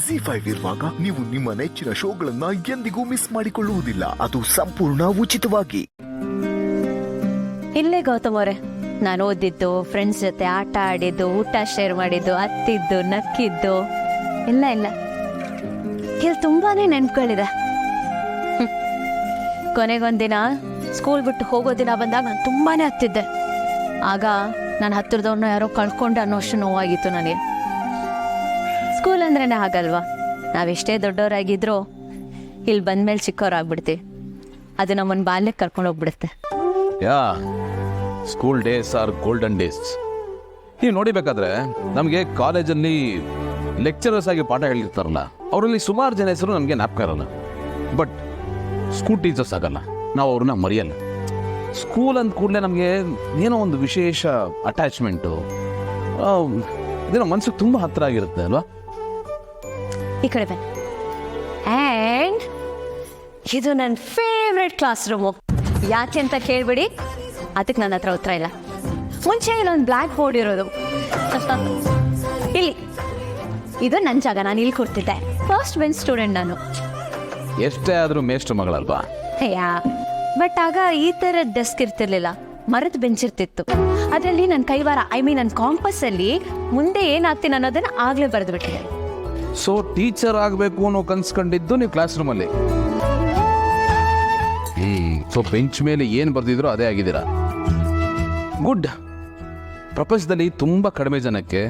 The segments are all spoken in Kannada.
ZEE5 ಇರುವಾಗ ನೀವು ನಿಮ್ಮ ನೆಚ್ಚಿನ ಶೋಗಳನ್ನ ಎಂದಿಗೂ ಮಿಸ್ ಮಾಡಿಕೊಳ್ಳುವುದಿಲ್ಲ. ಅದು ಸಂಪೂರ್ಣ ಉಚಿತವಾಗಿ. ಇಲ್ಲೇ ಗೌತಮ್ ಅವರೇ, ನಾನು ಓದಿದ್ದು, ಫ್ರೆಂಡ್ಸ್ ಜೊತೆ ಆಟ ಆಡಿದ್ದು, ಊಟ ಶೇರ್ ಮಾಡಿದ್ದು, ಅತ್ತಿದ್ದು, ನಕ್ಕಿದ್ದು ಇಲ್ಲ ಇಲ್ಲಿ ತುಂಬಾನೇ ನೆನ್ಪುಗಳಿದೆ. ಕೊನೆಗೊಂದಿನ ಸ್ಕೂಲ್ ಬಿಟ್ಟು ಹೋಗೋ ದಿನ ಬಂದಾಗ ನಾನು ತುಂಬಾನೇ ಹತ್ತಿದ್ದೆ. ಆಗ ನಾನು ಹತ್ತಿರದವ್ರನ್ನ ಯಾರೋ ಕಳ್ಕೊಂಡೆ ಅನ್ನೋ ಅಷ್ಟು ನೋವಾಗಿತ್ತು ನನಗೆ. ಸ್ಕೂಲ್ ಅಂದ್ರೇನೆ ಹಾಗಲ್ವಾ, ನಾವೆಷ್ಟೇ ದೊಡ್ಡವರಾಗಿದ್ರು ಇಲ್ಲಿ ಬಂದ್ಮೇಲೆ ಚಿಕ್ಕವರಾಗ್ಬಿಡ್ತೀವಿ. ಅದು ನಮ್ಮನ್ನು ಬಾಲ್ಯಕ್ಕೆ ಕರ್ಕೊಂಡು ಹೋಗ್ಬಿಡುತ್ತೆ. Yeah school days are golden days. ನೀವು ನೋಡಿಬೇಕಾದ್ರೆ ನಮಗೆ ಕಾಲೇಜಲ್ಲಿ ಲೆಕ್ಚರರ್ಸ್ ಆಗಿ ಪಾಠ ಹೇಳಿರ್ತಾರಲ್ಲ, ಅವರಲ್ಲಿ ಸುಮಾರು ಜನ ಹೆಸರು ನಮಗೆ ಜ್ಞಾಪಕ ಇರಲ್ಲ. ಬಟ್ ಸ್ಕೂಲ್ ಟೀಚರ್ಸ್ ಆಗಲ್ಲ, ನಾವು ಅವ್ರನ್ನ ಮರೆಯಲ್ಲ. ಸ್ಕೂಲ್ ಅಂದ ಕೂಡಲೇ ನಮಗೆ ಏನೋ ಒಂದು ವಿಶೇಷ ಅಟ್ಯಾಚ್ಮೆಂಟು, ಇದೇನೋ ಮನ್ಸಿಗೆ ತುಂಬ ಹತ್ತಿರ ಆಗಿರುತ್ತೆ ಅಲ್ವಾ. ಈ ಕಡೆ ಬನ್ನಿ. ಆ್ಯಂಡ್ ಇದು ನನ್ನ ಫೇವ್ರೆಟ್ ಕ್ಲಾಸ್ ರೂಮು. ಯಾಕೆ ಅಂತ ಕೇಳ್ಬಿಡಿ, ಅದಕ್ಕೆ ನನ್ನ ಹತ್ರ ಉತ್ತರ ಇಲ್ಲ. ಮುಂಚೆ ಇಲ್ಲೊಂದು ಬ್ಲ್ಯಾಕ್ ಬೋರ್ಡ್ ಇರೋದು, ಇಲ್ಲಿ ಇದು ನನ್ನ ಜಾಗ, ನಾನು ಇಲ್ಲಿ ಕೊಡ್ತಿದ್ದೆ. ಫಸ್ಟ್ ಬೆಂಚ್ ಸ್ಟೂಡೆಂಟ್ ನಾನು. ಎಷ್ಟೇ ಆದರೂ ಮೇಷ್ಟ್ರ ಮಗಳಲ್ವಾ. ಯಾ, ಬಟ್ ಆಗ ಈ ಥರ ಡೆಸ್ಕ್ ಇರ್ತಿರ್ಲಿಲ್ಲ, ಮರದ ಬೆಂಚ್ ಇರ್ತಿತ್ತು. ಅದರಲ್ಲಿ ನನ್ನ ಕೈವಾರ ನನ್ನ ಕಾಂಪಸ್ಸಲ್ಲಿ ಮುಂದೆ ಏನಾಗ್ತೀನಿ ಅನ್ನೋದನ್ನ ಆಗಲೇ ಬರೆದು ಬಿಟ್ಟಿದೆ. ಸೊ ಟೀಚರ್ ಆಗಬೇಕು ಅನ್ನೋ ಕನ್ಸ್ಕೊಂಡಿದ್ದು ನೀವು ಕ್ಲಾಸ್ ರೂಮಲ್ಲಿ. ಸೊ ಬೆಂಚ್ ಮೇಲೆ ಏನು ಬರ್ದಿದ್ರು ಅದೇ ಆಗಿದ್ದೀರಾ. ಗುಡ್. ಪ್ರಪಂಚದಲ್ಲಿ ತುಂಬ ಕಡಿಮೆ ಜನಕ್ಕೆ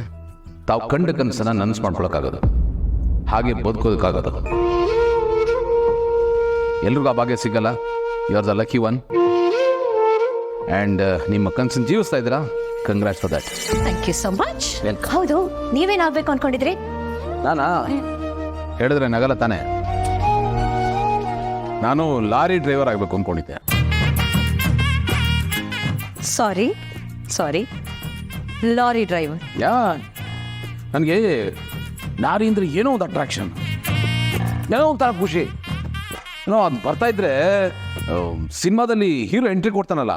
ತಾವು ಕಂಡ ಕನಸನ್ನ ನನಸು ಮಾಡ್ಕೊಳಕ್ಕಾಗೋದು, ಹಾಗೆ ಬದುಕೋದಕ್ಕಾಗೋದು. ಎಲ್ರಿಗೂ ಆ ಭಾಗ್ಯ ಸಿಗಲ್ಲ. You are the lucky one. And ನಿಮ್ಮ ಕನಸನ್ನು ಜೀವಿಸ್ತಾ ಇದ್ದೀರಾ. Congrats for that. Thank you so much. ಹೌದು, ನೀವೇನಾಗಬೇಕು ಅನ್ಕೊಂಡಿದ್ರಿ? ನಾನಾ ಹೇಳಿದ್ರೆ ನಗಲ್ಲ ತಾನೆ. ನಾನು ಲಾರಿ ಡ್ರೈವರ್ ಆಗಬೇಕು ಅಂದ್ಕೊಂಡಿದ್ದೆ. ಸಾರಿ, ಲಾರಿ ಡ್ರೈವರ್. ಯಾ, ನನಗೆ ಲಾರಿ ಅಂದರೆ ಏನೋ ಒಂದು ಅಟ್ರಾಕ್ಷನ್, ಏನೋ ಒಂಥರ ಖುಷಿ. ಏನೋ ಅದು ಬರ್ತಾ ಇದ್ರೆ ಸಿನಿಮಾದಲ್ಲಿ ಹೀರೋ ಎಂಟ್ರಿ ಕೊಡ್ತಾನಲ್ಲ,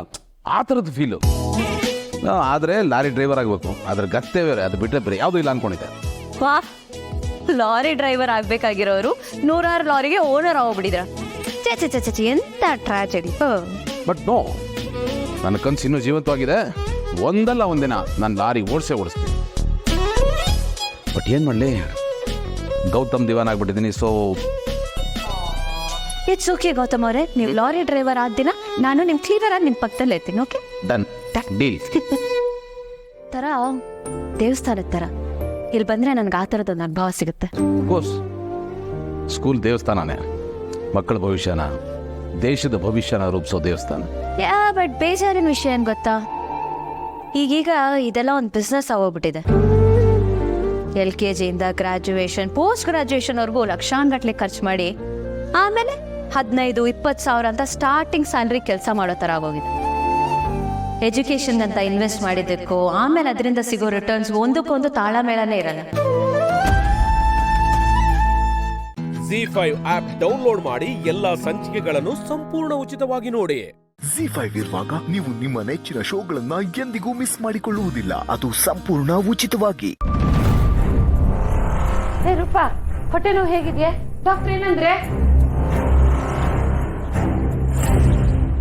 ಆ ಥರದ್ದು ಫೀಲು. ಆದರೆ ಲಾರಿ ಡ್ರೈವರ್ ಆಗಬೇಕು, ಅದ್ರ ಗತ್ತೆ ಬೇರೆ, ಅದು ಬಿಟ್ಟರೆ ಬೇರೆ ಯಾವುದೂ ಇಲ್ಲ ಅಂದ್ಕೊಂಡಿದ್ದೆ. ವಾ, ಲಾರಿ ಡ್ರೈವರ್ ಆಗ್ಬೇಕಾಗಿರೋರು 100 ಲಾರಿಗೆ ಓನರ್ ಆಗೋಗ್ಬಿಟ್ಟಿದ್ರ. ಚೆ ಎಂತ ಟ್ರಾಜೆಡಿ. ಬಟ್ ನೋ, ನನ್ನ ಕನಸು ಇನ್ನೂ ಜೀವಂತವಾಗಿದೆ. ಒಂದಲ್ಲ ಒಂದಿನ ನಾನು ಲಾರಿ ಓಡಿಸ್ತೀನಿ. ಬಟ್ ಏನು ಮಾಡಲಿ, ಗೌತಮ್ ದಿವಾನ್ ಆಗ್ಬಿಟ್ಟಿದ್ದೀನಿ. ಸೊ ಇಟ್ಸ್ ಓಕೆ ಗೌತಮ್ ಅವರೇ, ನೀವು ಲಾರಿ ಡ್ರೈವರ್ ಆದ ದಿನ ನಾನು ನಿಮ್ಮ ಕ್ಲೀನರ್ ಆಗಿ ನಿಮ್ಮ ಪಕ್ಕದಲ್ಲಿ ಇರ್ತೀನಿ. Okay, done deal. ಥರ ದೇವಸ್ಥಾನದ ಥರ ಇಲ್ಲಿ ಬಂದರೆ ನನಗೆ ಆ ಥರದೊಂದು ಅನುಭವ ಸಿಗುತ್ತೆ. ಕೋರ್ಸ್ ಸ್ಕೂಲ್ ದೇವಸ್ಥಾನನೇ ಮಕ್ಕಳ ಭವಿಷ್ಯನ, ದೇಶದ ಭವಿಷ್ಯನ ರೂಪಿಸೋ ದೇವಸ್ಥಾನ. ಯಾ, ಬಟ್ ಬೇಜಾರಿನ ವಿಷಯ ಏನು ಗೊತ್ತಾ, ಈಗೀಗ ಇದೆಲ್ಲ ಒಂದು ಬಿಸ್ನೆಸ್ ಆಗೋಗ್ಬಿಟ್ಟಿದೆ. LKG ಇಂದ ಗ್ರಾಜುಯೇಷನ್, ಪೋಸ್ಟ್ ಗ್ರಾಜುಯೇಷನ್ವರೆಗೂ ಲಕ್ಷಾಂಗಟ್ಲೆ ಖರ್ಚು ಮಾಡಿ ಆಮೇಲೆ 15-20 ಸಾವಿರ ಅಂತ ಸ್ಟಾರ್ಟಿಂಗ್ ಸ್ಯಾಲ್ರಿ ಕೆಲಸ ಮಾಡೋ ಥರ ಆಗೋಗಿದೆ. ಎಜುಕೇಷನ್ ಅಂತ ಇನ್ವೆಸ್ಟ್ ಮಾಡಿದ್ದಕ್ಕೂ ಆಮೇಲೆ ಅದರಿಂದ ಸಿಗೋ ರಿಟರ್ನ್ಸ್ ಒಂದಕ್ಕೊಂದು ತಾಳಮೇಳನೇ ಇರಲ್ಲ. ZEE5 ಆಪ್ ಡೌನ್ಲೋಡ್ ಮಾಡಿ ಎಲ್ಲಾ ಸಂಚಿಕೆಗಳನ್ನು ಸಂಪೂರ್ಣ ಉಚಿತವಾಗಿ ನೋಡಿ. ZEE5 ಇರುವಾಗ ನೀವು ನಿಮ್ಮ ನೆಚ್ಚಿನ ಶೋಗಳನ್ನ ಎಂದಿಗೂ ಮಿಸ್ ಮಾಡಿಕೊಳ್ಳುವುದಿಲ್ಲ. ಅದು ಸಂಪೂರ್ಣ ಉಚಿತವಾಗಿ. ರೂಪಾ, ಹೊಟ್ಟೆ ನೋವು ಹೇಗಿದೆಯಾ? ಡಾಕ್ಟರ್ ಏನಂದ್ರೆ?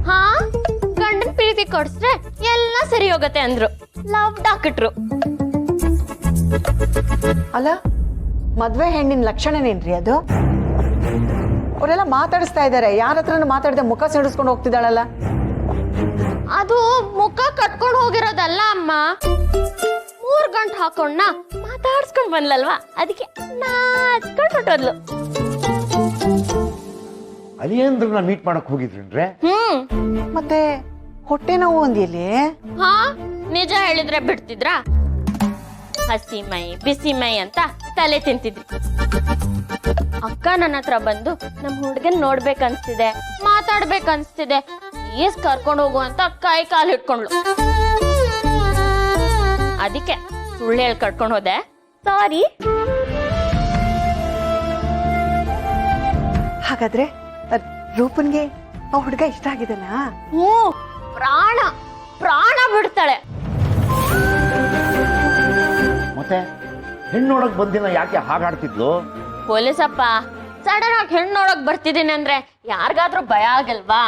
ಹಾ, ಗಂಡನ ಪ್ರೀತಿ ಕೊಡ್ಸ್ರೆ ಎಲ್ಲ ಸರಿ ಹೋಗತ್ತೆ ಅಂದ್ರು. Love doctor. ಅಲ್ಲ, ಮದ್ವೆ ಹೆಣ್ಣಿನ ಲಕ್ಷಣನೇನ್ರಿ ಅದು? ಅವರೆಲ್ಲ ಮಾತಾಡಿಸ್ತಾ ಇದ್ದಾರೆ, ಯಾರ ಹತ್ರನೂ ಮಾತಾಡದೆ ಮುಖ ಸಿಡಿಸ್ಕೊಂಡು ಹೋಗ್ತಿದ್ದಾಳಲ್ಲ. ಅದು ಮುಖ ಕಟ್ಕೊಂಡು ಹೋಗಿರೋದಲ್ಲ ಅಮ್ಮ, 3 ಗಂಟೆ ಹಾಕೊಂಡ ಮಾತಾಡ್ಸ್ಕೊಂಡ್ ಬಂದ್ಲಲ್ವಾ, ಅದಕ್ಕೆ ನಾಚ್ಕೊಂಡ್ ಹೊಟ್ಟೋದ್ಲು. ಅಲಿಯಂದ್ರನ್ನ ಮೀಟ್ ಮಾಡಕ್ ಹೋಗಿದ್ರೇನ್ರೆ? ಮತ್ತೆ ಹೊಟ್ಟೆ ನೋವು ಅಂದಿಲ್ಲಿ? ಹಾ, ನಿಜ ಹೇಳಿದ್ರೆ ಬಿಡ್ತಿದ್ರಾ? ಹಸಿ ಮೈ ಬಿಸಿ ಮೈ ಅಂತ ತಲೆ ತಿಂತಿದ್ರಿ. ಅಕ್ಕ ನನ್ನ ಹತ್ರ ಬಂದು ನಮ್ ಹುಡ್ಗನ್ ನೋಡ್ಬೇಕನ್ಸ್ತಿದೆ, ಮಾತಾಡ್ಬೇಕನ್ಸ್ತಿದೆ, ಈಸ್ ಕರ್ಕೊಂಡು ಹೋಗು ಅಂತ ಕೈ ಕಾಲು ಹಿಡ್ಕೊಂಡ್ಲು. ಅದಕ್ಕೆ ಸುಳ್ಳು ಹೇಳಿ ಕರ್ಕೊಂಡು ಹೋದೆ. ಸಾರಿ. ಹಾಗಾದ್ರೆ ರೂಪನ್ಗೆ ಆ ಹುಡುಗ ಇಷ್ಟ ಆಗಿದೆನಾ? ಪ್ರಾಣ ಬಿಡ್ತಾಳೆ. ಮತ್ತೆ ಹೆಣ್ಣು ನೋಡಕ್ ಬಂದಿನ ಯಾಕೆ ಹಾಗಾಡ್ತಿದ್ಲು? ಪೊಲೀಸಪ್ಪ ಸಡನ್ ಆಗಿ ಹೆಣ್ಣು ನೋಡಕ್ ಬರ್ತಿದ್ದೀನಿ ಅಂದ್ರೆ ಯಾರಿಗಾದ್ರೂ ಭಯ ಆಗಲ್ವಾ?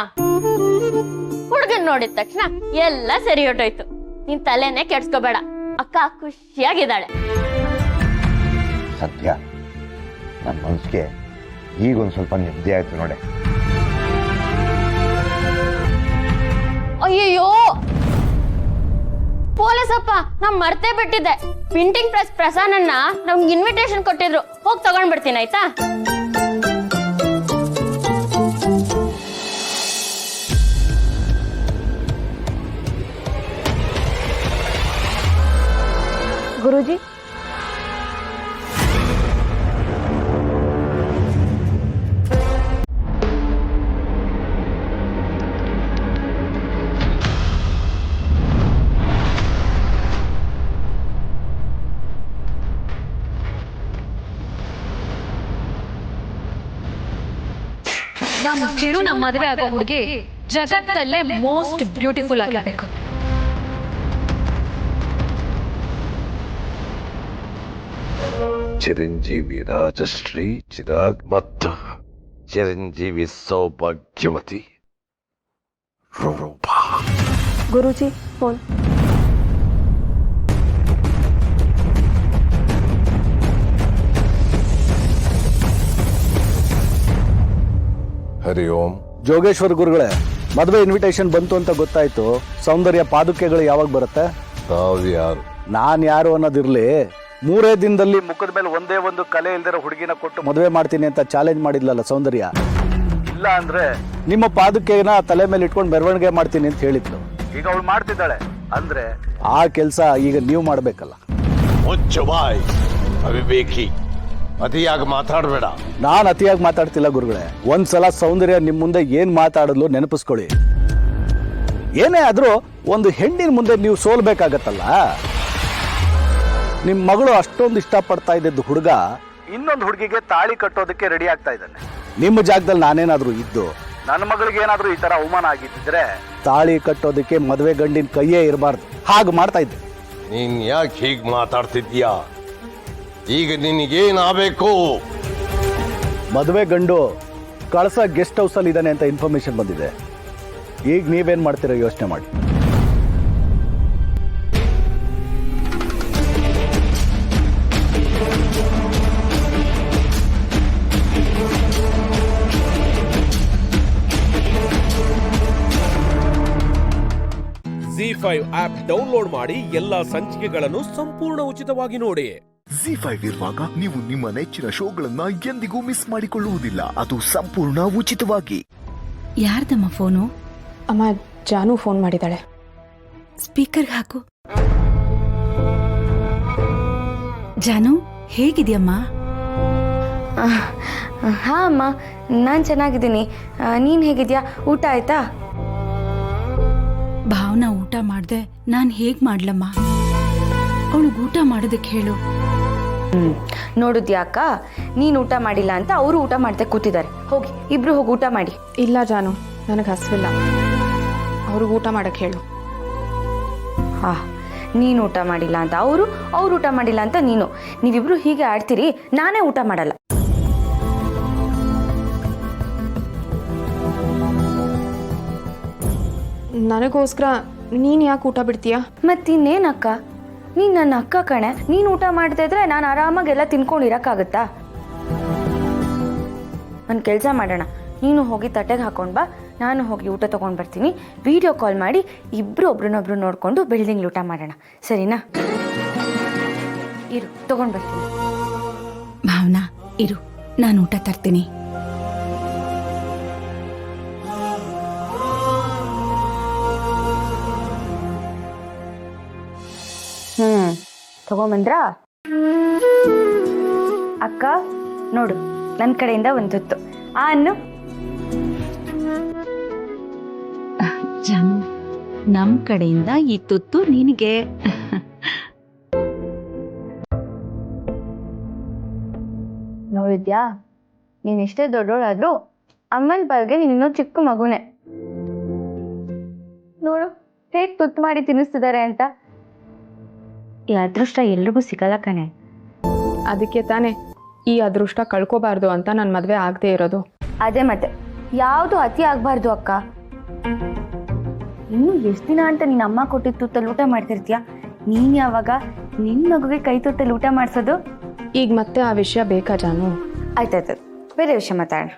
ಹುಡುಗನ್ ನೋಡಿದ ತಕ್ಷಣ ಎಲ್ಲ ಸರಿ ಹೊಟ್ಟೋಯ್ತು. ನೀನ್ ತಲೆನೇ ಕೆಡ್ಸ್ಕೋಬೇಡ, ಅಕ್ಕ ಖುಷಿಯಾಗಿದ್ದಾಳೆ. ಸತ್ಯ, ನನ್ನ ಮನಸ್ಸಿಗೆ ಈಗೊಂದು ಸ್ವಲ್ಪ ನೆಮ್ಮದಿ ಆಯ್ತು ನೋಡಿ. ಅಯ್ಯಯ್ಯೋ ಪೊಲೀಸಪ್ಪ, ನಾನ್ ಮರ್ತೇ ಬಿಟ್ಟಿದ್ದೆ. ಪ್ರಿಂಟಿಂಗ್ ಪ್ರೆಸ್ ಪ್ರಸಾದನ್ನ ನಮ್ಗೆ ಇನ್ವಿಟೇಷನ್ ಕೊಟ್ಟಿದ್ರು, ಹೋಗಿ ತಗೊಂಡ್ಬಿಡ್ತೀನಿ ಆಯ್ತಾ? ಗುರೂಜಿ, ನಮ್ಮ ಚಿರು ನಮ್ಮ ಮದುವೆ ಆಗೋ ಹುಡುಗಿ ಜಗತ್ತಲ್ಲೇ ಮೋಸ್ಟ್ ಬ್ಯೂಟಿಫುಲ್ ಆಗಿರ್ಬೇಕು. ಚಿರಂಜೀವಿ ರಾಜಶ್ರೀ ಚಿರಾಗ್ ಮತ್ತು ಚಿರಂಜೀವಿ ಸೌಭಾಗ್ಯವತಿ ರೂಪಾ. ಗುರೂಜಿ ಫೋನ್. ಹರಿ ಓಂ. ಜೋಗೇಶ್ವರ ಗುರುಗಳೇ, ಮದುವೆ ಇನ್ವಿಟೇಷನ್ ಬಂತು ಅಂತ ಗೊತ್ತಾಯ್ತು. ಸೌಂದರ್ಯ ಪಾದುಕೆಗಳು ಯಾವಾಗ ಬರುತ್ತೆ? ತಾವ್ಯಾರು? ನಾನ್ ಯಾರು ಅನ್ನೋದಿರ್ಲಿ, 3 ದಿನದಲ್ಲಿ ಮುಖದ ಮೇಲೆ ಒಂದೇ ಒಂದು ಕಲೆ ಇಲ್ದಿರೋ ಹುಡುಗಿನ ಕೊಟ್ಟು ಮದುವೆ ಮಾಡ್ತೀನಿ ಅಂತ ಚಾಲೆಂಜ್ ಮಾಡಿದ್ಲಲ್ಲ ಸೌಂದರ್ಯ. ಇಲ್ಲ ಅಂದ್ರೆ ನಿಮ್ಮ ಪಾದುಕೆನ ತಲೆ ಮೇಲೆ ಇಟ್ಕೊಂಡು ಮೆರವಣಿಗೆ ಮಾಡ್ತೀನಿ ಅಂತ ಹೇಳಿದ್ಲು. ಈಗ ಅವಳು ಮಾಡ್ತಿದ್ದಾಳೆ ಅಂದ್ರೆ ಆ ಕೆಲಸ ಈಗ ನೀವು ಮಾಡ್ಬೇಕಲ್ಲ. ಮುಚ್ಚಬಾಯ್ ಅವಿವೇಕಿ, ಅತಿಯಾಗಿ ಮಾತಾಡಬೇಡ. ನಾನ್ ಅತಿಯಾಗಿ ಮಾತಾಡ್ತಿಲ್ಲ ಗುರುಗಳೇ. ಒಂದ್ಸಲ ಸೌಂದರ್ಯ ನಿಮ್ ಮುಂದೆ ಏನ್ ಮಾತಾಡಲು ನೆನಪಿಸ್ಕೊಳ್ಳಿ. ಏನೇ ಆದ್ರೂ ಒಂದು ಹೆಣ್ಣಿನ ಮುಂದೆ ನೀವು ಸೋಲ್ಬೇಕಾಗತ್ತಲ್ಲ. ನಿಮ್ ಮಗಳು ಅಷ್ಟೊಂದು ಇಷ್ಟಪಡ್ತಾ ಇದ್ದಿದ್ದು ಹುಡುಗ ಇನ್ನೊಂದು ಹುಡುಗಿಗೆ ತಾಳಿ ಕಟ್ಟೋದಕ್ಕೆ ರೆಡಿ ಆಗ್ತಾ ಇದ್ದಾನೆ. ನಿಮ್ಮ ಜಾಗದಲ್ಲಿ ನಾನೇನಾದ್ರೂ ಇದ್ದು ನನ್ನ ಮಗಳಿಗೆ ಏನಾದ್ರೂ ಈ ತರ ಅವಮಾನ ಆಗಿದ್ದಿದ್ರೆ ತಾಳಿ ಕಟ್ಟೋದಕ್ಕೆ ಮದುವೆ ಗಂಡಿನ ಕೈಯೇ ಇರಬಾರ್ದು. ಹಾಗೆ ಮಾಡ್ತಾ ಇದ್ದೆ. ನೀನ್ ಯಾಕೆ ಹೀಗೆ ಮಾತಾಡ್ತಿದ್ಯಾ? ಈಗ ನಿನಗೇನಾಗಬೇಕು? ಮದುವೆ ಗಂಡು ಕಳಸ ಗೆಸ್ಟ್ ಹೌಸ್ ಅಲ್ಲಿ ಇದ್ದಾನೆ ಅಂತ ಇನ್ಫಾರ್ಮೇಶನ್ ಬಂದಿದೆ. ಈಗ ನೀವೇನ್ ಮಾಡ್ತೀರೋ ಯೋಚನೆ ಮಾಡಿ. ZEE5 ಆಪ್ ಡೌನ್ಲೋಡ್ ಮಾಡಿ ಎಲ್ಲಾ ಸಂಚಿಕೆಗಳನ್ನು ಸಂಪೂರ್ಣ ಉಚಿತವಾಗಿ ನೋಡಿ. ZEE5 ಇರುವಾಗ ನೀವು ನಿಮ್ಮ ನೆಚ್ಚಿನ ಶೋಗಳನ್ನ ಎಂದಿಗೂ ಮಿಸ್ ಮಾಡಿಕೊಳ್ಳುವುದಿಲ್ಲ, ಅದು ಸಂಪೂರ್ಣ ಉಚಿತವಾಗಿ. ಯಾರ್ದಮ್ಮ ಫೋನು? ಅಮ್ಮ, ಜಾನು ಫೋನ್ ಮಾಡಿದ್ದಾಳೆ. ಸ್ಪೀಕರ್ಗೆ ಹಾಕು. ಜಾನು, ಹೇಗಿದ್ಯಮ್ಮ? ಹಾ ಅಮ್ಮ, ನಾನು ಚೆನ್ನಾಗಿದ್ದೀನಿ. ನೀನು ಹೇಗಿದ್ಯಾ? ಊಟ ಆಯ್ತಾ? ಭಾವನಾ ಊಟ ಮಾಡ್ದೆ ನಾನು ಹೇಗ್ ಮಾಡ್ಲಮ್ಮ? ಅವಳಿಗೆ ಊಟ ಮಾಡೋದಕ್ಕೆ ಹೇಳು. ನೋಡುದ್ಯಾಕ, ನೀನು ಊಟ ಮಾಡಿಲ್ಲ ಅಂತ ಅವರು ಊಟ ಮಾಡ್ದೆ ಕೂತಿದ್ದಾರೆ. ಹೋಗಿ ಇಬ್ರು ಹೋಗಿ ಊಟ ಮಾಡಿ. ಇಲ್ಲ ಜಾನು, ನನಗೆ ಹಸಿವಿಲ್ಲ. ಅವ್ರಿಗೆ ಊಟ ಮಾಡಕ್ಕೆ ಹೇಳು. ಹಾ, ನೀನು ಊಟ ಮಾಡಿಲ್ಲ ಅಂತ ಅವರು ಊಟ ಮಾಡಿಲ್ಲ ಅಂತ ನೀವಿಬ್ರು ಹೀಗೆ ಆಡ್ತೀರಿ. ನಾನೇ ಊಟ ಮಾಡಲ್ಲ. ನನಗೋಸ್ಕರ ನೀನು ಯಾಕೆ ಊಟ ಬಿಡ್ತೀಯಾ? ಮತ್ತಿನ್ನೇನಕ್ಕ, ನೀನು ನನ್ನ ಅಕ್ಕ ಕಣೆ. ನೀನು ಊಟ ಮಾಡ್ತಾ ಇದ್ರೆ ನಾನು ಆರಾಮಾಗೆಲ್ಲ ತಿನ್ಕೊಂಡಿರಕ್ಕಾಗತ್ತಾ? ಒಂದು ಕೆಲಸ ಮಾಡೋಣ, ನೀನು ಹೋಗಿ ತಟ್ಟೆಗೆ ಹಾಕೊಂಡು ಬಾ, ನಾನು ಹೋಗಿ ಊಟ ತೊಗೊಂಡು ಬರ್ತೀನಿ. ವಿಡಿಯೋ ಕಾಲ್ ಮಾಡಿ ಇಬ್ಬರು ಒಬ್ರನ್ನೊಬ್ರು ನೋಡಿಕೊಂಡು ಬಿಲ್ಡಿಂಗ್ ಊಟ ಮಾಡೋಣ, ಸರಿನಾ? ಇರು, ತೊಗೊಂಡು ಬರ್ತೀನಿ. ಭಾವನಾ ಇರು, ನಾನು ಊಟ ತರ್ತೀನಿ. ತಗೊಂಬಂದ್ರಾ? ಅಕ್ಕ ನೋಡು, ನನ್ನ ಕಡೆಯಿಂದ ಒಂದು ತುತ್ತು. ಅನ್ನು ಜಾನು, ನಮ್ ಕಡೆಯಿಂದ ಈ ತುತ್ತು ನಿನಗೆ. ನೋಡಿದ್ಯಾ, ನೀನ್ ಎಷ್ಟೇ ದೊಡ್ಡೋಳಾದ್ರೂ ಅಮ್ಮನ ಪಾಲ್ಗೆ ನೀನು ಇನ್ನೂ ಚಿಕ್ಕ ಮಗುನೇ. ನೋಡು ಹೇಗ್ ತುತ್ತು ಮಾಡಿ ತಿನ್ನಿಸ್ತಿದ್ದಾರೆ ಅಂತ. ಈ ಅದೃಷ್ಟ ಎಲ್ರಿಗೂ ಸಿಗಲ್ಲ ಕಣೆ. ಅದಕ್ಕೆ ತಾನೇ ಈ ಅದೃಷ್ಟ ಕಳ್ಕೋಬಾರ್ದು ಅಂತ ನನ್ನ ಮದುವೆ ಆಗದೆ ಇರೋದು. ಅದೇ ಮತ್ತೆ ಯಾವುದು ಅತಿ ಆಗಬಾರ್ದು ಅಕ್ಕ. ಇನ್ನು ಎಷ್ಟು ದಿನ ಅಂತ ನಿನ್ನ ಅಮ್ಮ ಕೊಟ್ಟಿದ್ದು ತುತ್ತಲ್ಲಿ ಊಟ ಮಾಡ್ತಿರ್ತೀಯ? ನೀನು ಯಾವಾಗ ನಿನ್ನ ಮಗುಗೆ ಕೈ ತುತ್ತಲ್ಲಿ ಊಟ ಮಾಡಿಸೋದು? ಈಗ ಮತ್ತೆ ಆ ವಿಷಯ ಬೇಕಾ ಜಾನು? ಆಯ್ತಾಯ್ತು, ಬೇರೆ ವಿಷಯ ಮಾತಾಡೋಣ.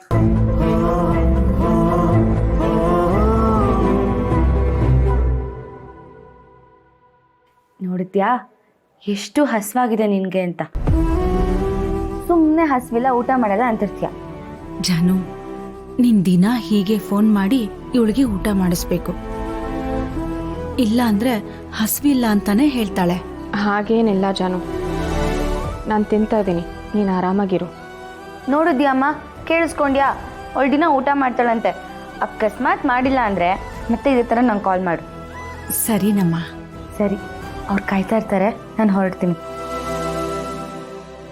ನೋಡಿದ್ಯಾ ಎಷ್ಟು ಹಸ್ವಾಗಿದೆ ನಿನ್ಗೆ ಅಂತ. ಸುಮ್ಮನೆ ಹಸ್ವಿಲ್ಲ ಊಟ ಮಾಡಲ್ಲ ಅಂತಿರ್ತೀಯ. ಜಾನು, ನಿನ್ ದಿನ ಹೀಗೆ ಫೋನ್ ಮಾಡಿ ಇವಳಿಗೆ ಊಟ ಮಾಡಿಸ್ಬೇಕು, ಇಲ್ಲ ಅಂದ್ರೆ ಹಸ್ವಿಲ್ಲ ಅಂತಾನೆ ಹೇಳ್ತಾಳೆ. ಹಾಗೇನಿಲ್ಲ ಜಾನು, ನಾನು ತಿಂತಾ ಇದ್ದೀನಿ, ನೀನು ಆರಾಮಾಗಿರು. ನೋಡಿದ್ಯಮ್ಮ, ಕೇಳಿಸ್ಕೊಂಡ್ಯಾ? ಅವಳು ದಿನ ಊಟ ಮಾಡ್ತಾಳಂತೆ. ಅಕಸ್ಮಾತ್ ಮಾಡಿಲ್ಲ ಅಂದ್ರೆ ಮತ್ತೆ ಇದೇ ಥರ ನಂಗೆ ಕಾಲ್ ಮಾಡು. ಸರಿನಮ್ಮ. ಸರಿ, ಅವ್ರು ಕಾಯ್ತಾ ಇರ್ತಾರೆ, ನಾನು ಹೊರಡ್ತೀನಿ.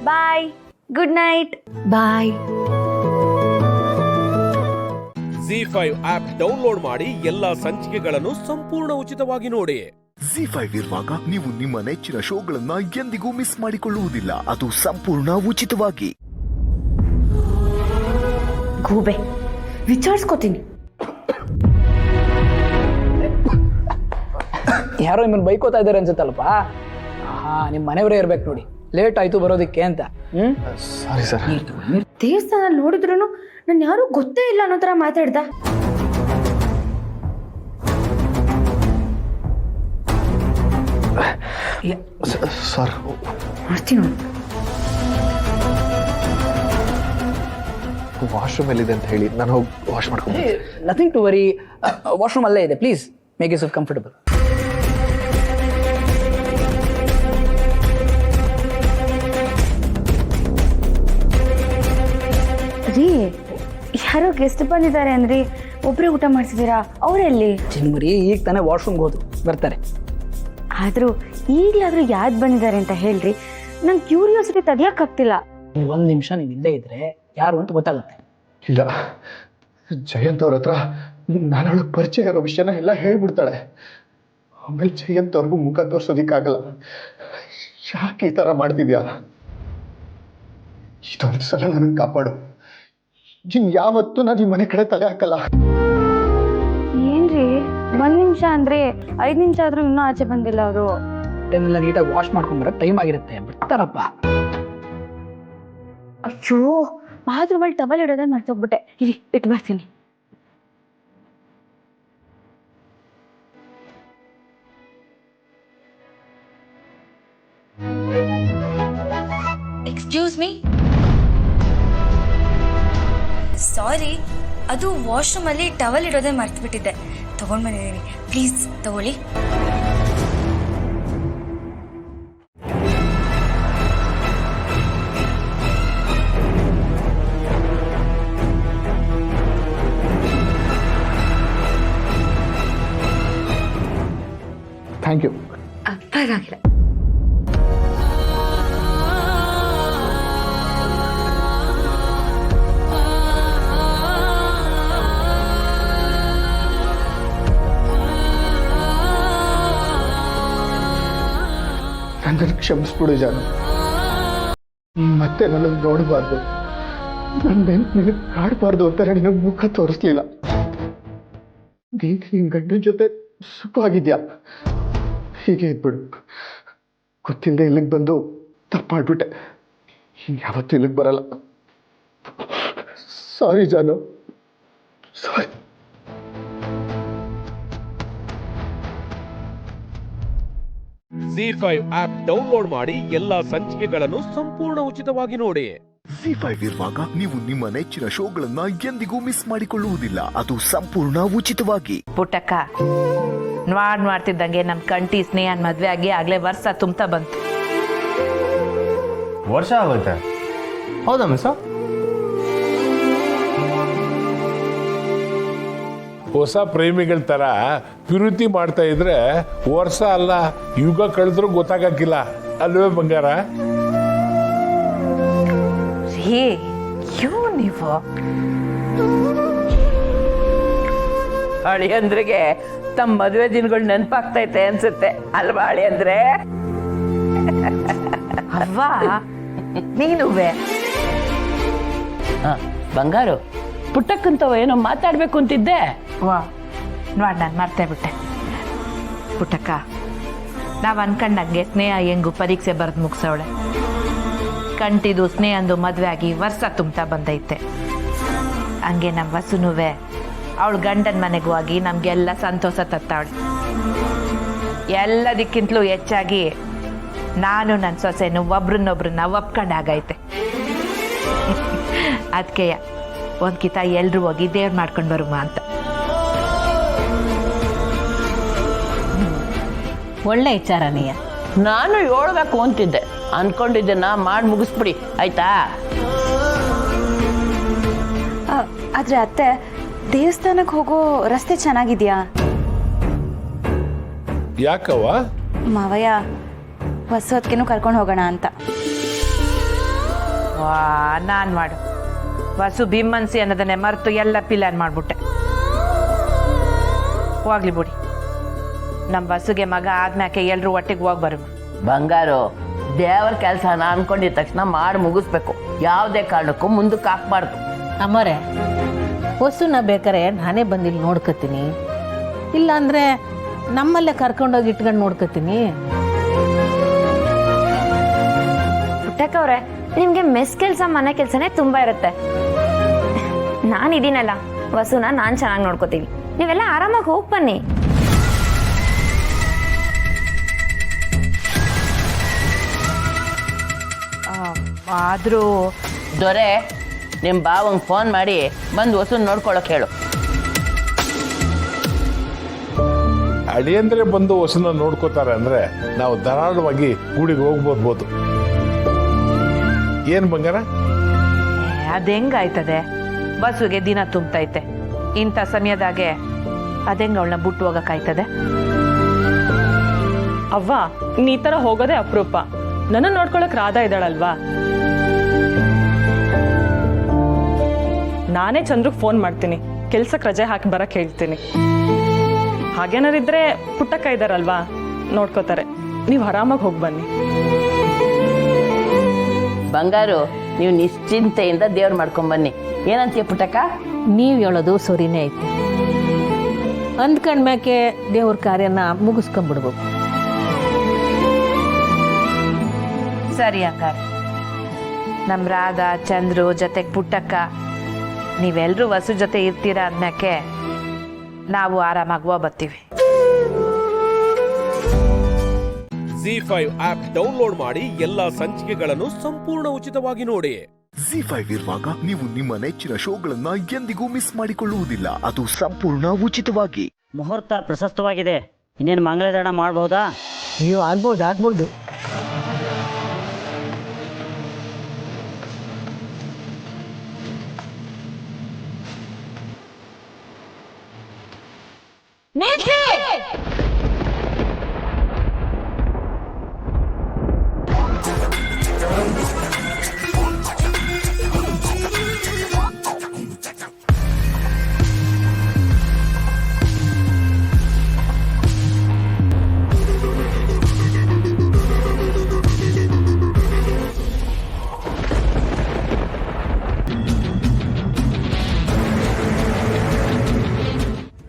ಬಾಯ್, ಗುಡ್ ನೈಟ್. ಬಾಯ್. ZEE5 ಆಪ್ ಡೌನ್ಲೋಡ್ ಮಾಡಿ ಎಲ್ಲಾ ಸಂಚಿಕೆಗಳನ್ನು ಸಂಪೂರ್ಣ ಉಚಿತವಾಗಿ ನೋಡಿ. ZEE5 ಇರುವಾಗ ನೀವು ನಿಮ್ಮ ನೆಚ್ಚಿನ ಶೋಗಳನ್ನ ಎಂದಿಗೂ ಮಿಸ್ ಮಾಡಿಕೊಳ್ಳುವುದಿಲ್ಲ. ಅದು ಸಂಪೂರ್ಣ ಉಚಿತವಾಗಿ. ಗೂಬೆ, ವಿಚಾರಿಸ್ಕೋತೀನಿ. ಯಾರೋ ನಿಮ್ಮನ್ನು ಬೈಕೋತಾ ಇದ್ದಾರೆ ಅನ್ಸುತ್ತಲ್ಲಪ್ಪ. ನಿಮ್ಮ ಮನೆಯವರೇ ಇರ್ಬೇಕು ನೋಡಿ, ಲೇಟ್ ಆಯ್ತು ಬರೋದಕ್ಕೆ ಅಂತ. Sorry sir. ದೇವಸ್ಥಾನ ನೋಡಿದ್ರು ನಾನು ಯಾರು ಗೊತ್ತೇ ಇಲ್ಲ ಅನ್ನೋ ಥರ ಮಾತಾಡ್ದ. ಸರ್ ಮಾಡ್ತೀನಿ. ವಾಶ್ರೂಮ್ ಎಲ್ಲಿದೆ ಅಂತ ಹೇಳಿ ನಾನು ಹೋಗಿ ವಾಶ್ ಮಾಡ್ಕೊಂಡು. ನಥಿಂಗ್ ಟು ವರಿ, ವಾಶ್ರೂಮ್ ಅಲ್ಲೇ ಇದೆ. Please make it comfortable. ರೀ, ಯಾರೋ ಗೆಸ್ಟ್ ಬಂದಿದ್ದಾರೆ ಅಂದ್ರಿ, ಒಬ್ಬರೇ ಊಟ ಮಾಡಿಸಿದ್ದೀರಾ? ಅವರೆಲ್ಲಿ? ಚಿನ್ಮರಿ ಈಗ ತಾನೇ ವಾಶ್ರೂಮ್ಗೆ ಹೋದ್ರು, ಬರ್ತಾರೆ. ಆದರೂ ಈಗಲಾದರೂ ಯಾವ್ದು ಬಂದಿದ್ದಾರೆ ಅಂತ ಹೇಳ್ರಿ, ನಂಗೆ ಕ್ಯೂರಿಯಾಸಿಟಿ ತಡೆಯೋಕ್ಕಾಗ್ತಿಲ್ಲ. ನೀವು ಒಂದು ನಿಮಿಷ ನೀವು ಇಲ್ಲೇ ಇದ್ರೆ ಯಾರು ಅಂತ ಗೊತ್ತಾಗುತ್ತೆ. ಇಲ್ಲ, ಜಯಂತ್ ಅವ್ರ ಹತ್ರ ನಾನು ಅವಳಿಗೆ ಪರಿಚಯ ಇರೋ ವಿಷಯನ ಎಲ್ಲ ಹೇಳ್ಬಿಡ್ತಾಳೆ. ಆಮೇಲೆ ಜಯಂತ್ ಅವ್ರಿಗೂ ಮುಖ ತೋರ್ಸೋದಿಕ್ಕಾಗಲ್ಲ. ಯಾಕೆ ಈ ಥರ ಮಾಡ್ತಿದ್ಯಾ? ಇದೊಂದು ಸಲ ನನಗೆ ಕಾಪಾಡು. ಇನ್ ಯಾವತ್ತೂ ನಾನು ಈ ಮನೆ ಕಡೆ ತಲೆ ಹಾಕಲ್ಲ. ಏನ್ರಿ, 1 ನಿಮಿಷ ಅಂದ್ರೆ 5 ನಿಮಿಷ ಆದ್ರೂ ಇನ್ನೂ ಆಚೆ ಬಂದಿಲ್ಲ ಅವರು. ಟೈಮೆಲ್ಲ ನೀಟಾಗಿ ವಾಶ್ ಮಾಡ್ಕೊಂಡ್ಬರೋ ಟೈಮ್ ಆಗಿರುತ್ತೆ, ಬಿಡ್ತಾರಪ್ಪ. ಅಯ್ಯೋ, ಬಾತ್ರೂಮಲ್ಲಿ ಟವಲ್ ಇಡೋದೇ ಮರ್ತೋಗ್ಬಿಟ್ಟೆ. ಇರಿ, ಇಟ್ಟು ಬರ್ತೀನಿ. Excuse me. ಸಾರಿ, ಅದು ವಾಶ್ರೂಮ್ ಅಲ್ಲಿ ಟವಲ್ ಇಡೋದೇ ಮರ್ತು ಬಿಟ್ಟಿದ್ದೆ, ತಗೊಂಡ್ ಬಂದಿದ್ದೀನಿ. ಪ್ಲೀಸ್ ತಗೊಳ್ಳಿ. Thank you. ಪರವಾಗಿಲ್ಲ. ನನ್ನನ್ನು ಕ್ಷಮಿಸ್ಬಿಡು ಜಾನು. ಮತ್ತೆ ನನ್ನನ್ನು ನೋಡಬಾರ್ದು, ನನ್ನ ನಿನಗೆ ಕಾಡಬಾರ್ದು ಅಂತ ನಿನಗೆ ಮುಖ ತೋರಿಸ್ಲಿಲ್ಲ. ನೀನು ನಿನ್ನ ಗಂಡನ ಜೊತೆ ಸುಖವಾಗಿದ್ಯಾ? ಹೀಗೆ ಇದ್ಬಿಡು. ಗೊತ್ತಿಲ್ಲದೆ ಇಲ್ಲಿಗೆ ಬಂದು ತಪ್ಪು ಮಾಡಿಬಿಟ್ಟೆ. ಯಾವತ್ತೂ ಇಲ್ಲಿಗೆ ಬರಲ್ಲ. ಸಾರಿ ಜಾನು, ಸಾರಿ. ZEE5 ಆಪ್ ಡೌನ್ಲೋಡ್ ಮಾಡಿ ಎಲ್ಲಾ ಸಂಚಿಕೆಗಳನ್ನು ಸಂಪೂರ್ಣ ಉಚಿತವಾಗಿ ನೋಡಿ. ZEE5 ಇರುವಾಗ ನೀವು ನಿಮ್ಮ ನೆಚ್ಚಿನ ಶೋಗಳನ್ನ ಎಂದಿಗೂ ಮಿಸ್ ಮಾಡಿಕೊಳ್ಳುವುದಿಲ್ಲ. ಅದು ಸಂಪೂರ್ಣ ಉಚಿತವಾಗಿ. ಪುಟ್ಟಕ್ಕ, ಮಾಡ್ತಿದ್ದಂಗೆ ನಮ್ಮ ಕಂಟಿ ಸ್ನೇಹನ್ ಮದ್ವೆ ಆಗಿ ಆಗ್ಲೇ ವರ್ಷ ತುಂಬ್ತಾ ಬಂತು. ವರ್ಷ ಆಗುತ್ತೆ? ಹೌದಾ ಮಿಸ್? ಹೊಸ ಪ್ರೇಮಿಗಳ ತರ ಪ್ರೀತಿ ಮಾಡ್ತಾ ಇದ್ರೆ ವರ್ಷ ಅಲ್ಲ ಯುಗ ಕಳೆದ್ರೂ ಗೊತ್ತಾಗಕ್ಕಿಲ್ಲ ಅಲ್ವೇ ಬಂಗಾರ? ನೀವು ಅಳಿಯಂದ್ರಿಗೆ ತಮ್ಮ ಮದುವೆ ದಿನಗಳು ನೆನಪಾಗ್ತೈತೆ ಅನ್ಸುತ್ತೆ ಅಲ್ವಾ ಅಳಿಯಂದ್ರೆ? ಅವ್ವ ನೀನುವೆ ಬಂಗಾರು ಪುಟ್ಟಕ್ಕಂತವ ಏನೋ ಮಾತಾಡ್ಬೇಕು ಅಂತಿದ್ದೆ. ವಾ ನೋಡ್ ನಾನು ಮರ್ತೇ ಬಿಟ್ಟೆ. ಪುಟ್ಟಕ್ಕ, ನಾವು ಅನ್ಕೊಂಡಂಗೆ ಸ್ನೇಹ ಹೆಂಗು ಪರೀಕ್ಷೆ ಬರೆದು ಮುಗಿಸವಳೆ. ಕಂಟಿದು ಸ್ನೇಹಂದು ಮದುವೆ ಆಗಿ ವರ್ಷ ತುಂಬ್ತಾ ಬಂದೈತೆ. ಹಂಗೆ ನಮ್ಮ ವಸುನುವೆ ಅವಳು ಗಂಡನ ಮನೆಗೂ ಆಗಿ ನಮಗೆಲ್ಲ ಸಂತೋಷ ತತ್ತಾವಳೆ. ಎಲ್ಲದಕ್ಕಿಂತಲೂ ಹೆಚ್ಚಾಗಿ ನಾನು ನನ್ನ ಸೊಸೆನು ಒಬ್ರನ್ನೊಬ್ರನ್ನ ಒಪ್ಕೊಂಡಾಗೈತೆ. ಅದಕ್ಕೆ ಒಂದ್ಕಿತ ಎಲ್ರು ಹೋಗಿ ದೇವ್ರು ಮಾಡ್ಕೊಂಡು ಬರುಮ ಅಂತ. ಒಳ್ಳೆ ವಿಚಾರ ನೀಯ. ನಾನು ಹೇಳ್ಬೇಕು ಅಂತಿದ್ದೆ, ಅನ್ಕೊಂಡಿದ್ದೆನ ಮಾಡಿ ಮುಗಿಸ್ಬಿಡಿ ಆಯ್ತಾ. ಆದ್ರೆ ಅತ್ತೆ, ದೇವಸ್ಥಾನಕ್ಕೆ ಹೋಗೋ ರಸ್ತೆ ಚೆನ್ನಾಗಿದ್ಯಾ? ಯಾಕವ್ವ? ಮಾವಯ್ಯ ಹೊಸೊತ್ಗೆನೂ ಕರ್ಕೊಂಡು ಹೋಗೋಣ ಅಂತ. ವಾ ನಾನ್ ಮಾಡು ವಸು ಭೀಮನ್ಸಿ ಅನ್ನೋದನ್ನೇ ಮರೆತು ಎಲ್ಲ ಪಿಲಾನ್ ಮಾಡ್ಬಿಟ್ಟೆ. ಹೋಗ್ಲಿ ಬಿಡಿ, ನಮ್ಮ ಬಸ್ಸುಗೆ ಮಗ ಆದ್ಮ್ಯಾಕೆ ಎಲ್ರು ಒಟ್ಟಿಗೆ ಹೋಗಿ ಬರು. ಬಂಗಾರು, ದೇವರ ಕೆಲಸನ ಅನ್ಕೊಂಡಿದ ತಕ್ಷಣ ಮಾಡಿ ಮುಗಿಸ್ಬೇಕು. ಯಾವುದೇ ಕಾರಣಕ್ಕೂ ಮುಂದಕ್ಕೆ ಹಾಕ್ಬಾರ್ದು. ಅಮ್ಮರೇ, ಹೊಸುನ ಬೇಕಾರೆ ನಾನೇ ಬಂದಿಲ್ಲಿ ನೋಡ್ಕೊತೀನಿ, ಇಲ್ಲಾಂದ್ರೆ ನಮ್ಮಲ್ಲೇ ಕರ್ಕೊಂಡೋಗಿ ಇಟ್ಕೊಂಡು ನೋಡ್ಕೊತೀನಿ. ಪುಟ್ಟಕ್ಕವ್ರೆ, ನಿಮ್ಗೆ ಮೆಸ್ ಕೆಲಸ ಮನೆ ಕೆಲಸನೇ ತುಂಬಾ ಇರುತ್ತೆ. ನಾನಿದ್ದೀನಲ್ಲ, ವಸುನ ನಾನು ಚೆನ್ನಾಗಿ ನೋಡ್ಕೋತೀವಿ. ನೀವೆಲ್ಲ ಆರಾಮಾಗಿ ಹೋಗಿ ಬನ್ನಿ. ಆದ್ರೂ ದೊರೆ, ನಿಮ್ಮ ಬಾವಂಗೆ ಫೋನ್ ಮಾಡಿ ಬಂದು ಹೊಸನ್ ನೋಡ್ಕೊಳಕ್ ಹೇಳು. ಅಳಿಯಂದ್ರೆ ಬಂದು ಹೊಸನ ನೋಡ್ಕೋತಾರೆ ಅಂದ್ರೆ ನಾವು ಧಾರಾಳವಾಗಿ ಗೂಡಿಗೆ ಹೋಗ್ಬೋದು. ಏನ್ ಬಂಗಾರ? ಅದ್ ಹೆಂಗಾಯ್ತದೆ? ಬಸ್ಸುಗೆ ದಿನ ತುಂಬತೈತೆ. ಇಂಥ ಸಮಯದಾಗೆ ಅದೆಂಗ ಅವಳನ್ನ ಬಿಟ್ಟು ಹೋಗಕ್ಕಾಯ್ತದೆ? ಅವ್ವ, ನೀ ತರ ಹೋಗೋದೇ ಅಪರೂಪ. ನನ್ನ ನೋಡ್ಕೊಳಕ್ ರಾಧಾ ಇದ್ದಾಳಲ್ವಾ? ನಾನೇ ಚಂದ್ರಗ್ ಫೋನ್ ಮಾಡ್ತೀನಿ, ಕೆಲ್ಸಕ್ಕೆ ರಜೆ ಹಾಕಿ ಬರಕ್ ಹೇಳ್ತೀನಿ. ಹಾಗೇನಾರಿದ್ರೆ ಪುಟ್ಟಕ್ಕ ಇದ್ದಾರಲ್ವಾ, ನೋಡ್ಕೋತಾರೆ. ನೀವು ಆರಾಮಾಗಿ ಹೋಗಿ ಬನ್ನಿ. ಬಂಗಾರು, ನೀವು ನಿಶ್ಚಿಂತೆಯಿಂದ ದೇವ್ರು ಮಾಡ್ಕೊಂಡ್ ಬನ್ನಿ. ಏನಂತೀಯ ಪುಟ್ಟಕ್ಕ? ನೀವು ಹೇಳೋದು ಸರಿನೇ ಐತಿ. ಅಂದ್ಕೊಂಡ್ಮ್ಯಾಕೆ ದೇವ್ರ ಕಾರ್ಯನ ಮುಗಿಸ್ಕೊಂಡ್ಬಿಡ್ಬೇಕು. ಸರಿ ಹಂಗಾರೆ, ನಮ್ಮ ರಾಧಾ, ಚಂದ್ರು ಜೊತೆಗೆ ಪುಟ್ಟಕ್ಕ ನೀವೆಲ್ರೂ ವಸು ಜೊತೆ ಇರ್ತೀರಾ ಅಂದ್ಮ್ಯಾಕೆ ನಾವು ಆರಾಮಾಗಿ ಬರ್ತೀವಿ. ZEE5 ಆಪ್ ಡೌನ್ಲೋಡ್ ಮಾಡಿ ಎಲ್ಲಾ ಸಂಚಿಕೆಗಳನ್ನು ಸಂಪೂರ್ಣ ಉಚಿತವಾಗಿ ನೋಡಿ. ZEE5 ಇರುವಾಗ ನೀವು ನಿಮ್ಮ ನೆಚ್ಚಿನ ಶೋಗಳನ್ನ ಎಂದಿಗೂ ಮಿಸ್ ಮಾಡಿಕೊಳ್ಳುವುದಿಲ್ಲ. ಅದು ಸಂಪೂರ್ಣ ಉಚಿತವಾಗಿ. ಮುಹೂರ್ತ ಪ್ರಶಸ್ತವಾಗಿದೆ. ಇನ್ನೇನು ಮಂಗಳಧಾರಣ ಮಾಡಬಹುದಾ? ಅಯ್ಯೋ, ಆಗ್ಬೋದು.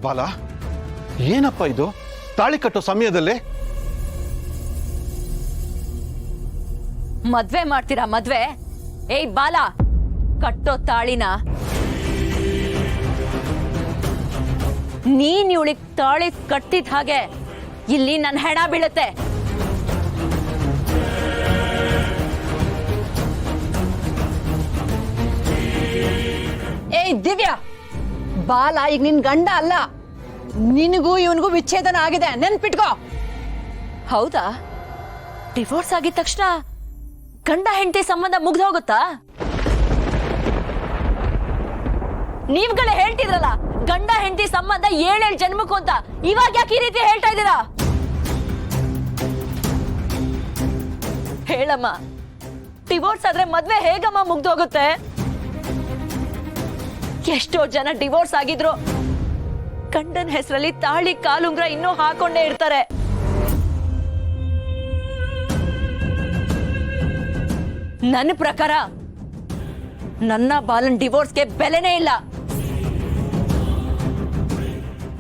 ಬಾಲ, ಏನಪ್ಪ ಇದು? ತಾಳಿ ಕಟ್ಟೋ ಸಮಯದಲ್ಲೇ ಮದ್ವೆ ಮಾಡ್ತೀರಾ? ಮದ್ವೆ? ಏಯ್ ಬಾಲ, ಕಟ್ಟೋ ತಾಳಿನ ನೀನ್ ಇವಳಿಗೆ ತಾಳಿ ಕಟ್ಟಿದ ಹಾಗೆ ಇಲ್ಲಿ ನನ್ನ ಹೆಣ ಬೀಳುತ್ತೆ. ಏಯ್ ದಿವ್ಯಾ, ಬಾಲ ಈಗ ನಿನ್ ಗಂಡ ಅಲ್ಲ. ನಿನಗೂ ಇವನಿಗೂ ವಿಚ್ಛೇದನ ಆಗಿದೆ, ನೆನ್ಪಿಟ್ಕೋ. ಹೌದಾ? ಡಿವೋರ್ಸ್ ಆಗಿದ ತಕ್ಷಣ ಗಂಡ ಹೆಂಡತಿ ಸಂಬಂಧ ಮುಗ್ದು ಹೋಗುತ್ತಾ? ನೀವ್ಗಳೇ ಹೇಳ್ತಿದ್ರಲ್ಲ, ಗಂಡ ಹೆಂಡತಿ ಸಂಬಂಧ 7 ಜನ್ಮಕ್ಕೂ ಅಂತ. ಇವಾಗ ಯಾಕೆ ಈ ರೀತಿ ಹೇಳ್ತಾ ಇದ್ದೀರಾ? ಹೇಳಮ್ಮ, ಡಿವೋರ್ಸ್ ಆದ್ರೆ ಮದ್ವೆ ಹೇಗಮ್ಮ ಮುಗ್ದು ಹೋಗುತ್ತೆ? ಎಷ್ಟೋ ಜನ ಡಿವೋರ್ಸ್ ಆಗಿದ್ರು ಗಂಡನ ಹೆಸರಲ್ಲಿ ತಾಳಿ ಕಾಲುಂಗ್ರ ಇನ್ನೂ ಹಾಕೊಂಡೇ ಇರ್ತಾರೆ. ನನ್ನ ಪ್ರಕಾರ ನನ್ನ ಬಾಲನ್ ಡಿವೋರ್ಸ್ಗೆ ಬೆಲೆನೇ ಇಲ್ಲ.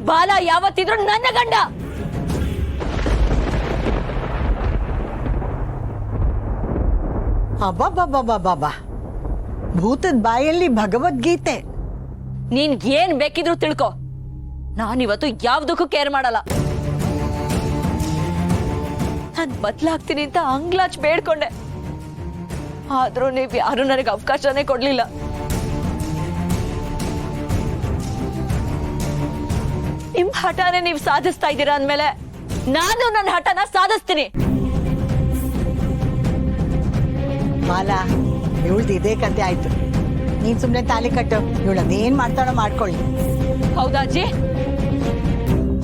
ಬಾಲ ಯಾವತ್ತಿದ್ರು ನನ್ನ ಗಂಡ. ಅಬ್ಬಬ್ಬಬ್ಬಬ್ಬಬ್ಬ, ಭೂತದ ಬಾಯಲ್ಲಿ ಭಗವದ್ಗೀತೆ. ನೀನ್ ಏನ್ ಬೇಕಿದ್ರು ತಿಳ್ಕೊ, ನಾನಿವತ್ತು ಯಾವ್ದಕ್ಕೂ ಕೇರ್ ಮಾಡಲ್ಲ. ನಾನ್ ಬದ್ಲಾಗ್ತೀನಿ ಅಂತ ಅಂಗ್ಲಾಚ್ ಬೇಡ್ಕೊಂಡೆ, ಆದ್ರೂ ನೀವ್ ಯಾರು ನನಗೆ ಅವಕಾಶನೇ ಕೊಡ್ಲಿಲ್ಲ. ನಿಮ್ ಹಠನೇ ನೀವ್ ಸಾಧಿಸ್ತಾ ಇದ್ದೀರಾ ಅಂದ್ಮೇಲೆ ನಾನು ನನ್ನ ಹಠನ ಸಾಧಿಸ್ತೀನಿ. ಮಾಲಾ, ಇವಳ್ದು ಇದೇ ಕತೆ ಆಯ್ತು. ನೀನ್ ಸುಮ್ನೆ ತಾಲಿ ಕಟ್ಟು, ಇವಳು ಅದೇನ್ ಮಾಡ್ತಾಳೋ ಮಾಡ್ಕೊಳ್ಳಿ. ಹೌದಾ ಅಜ್ಜಿ?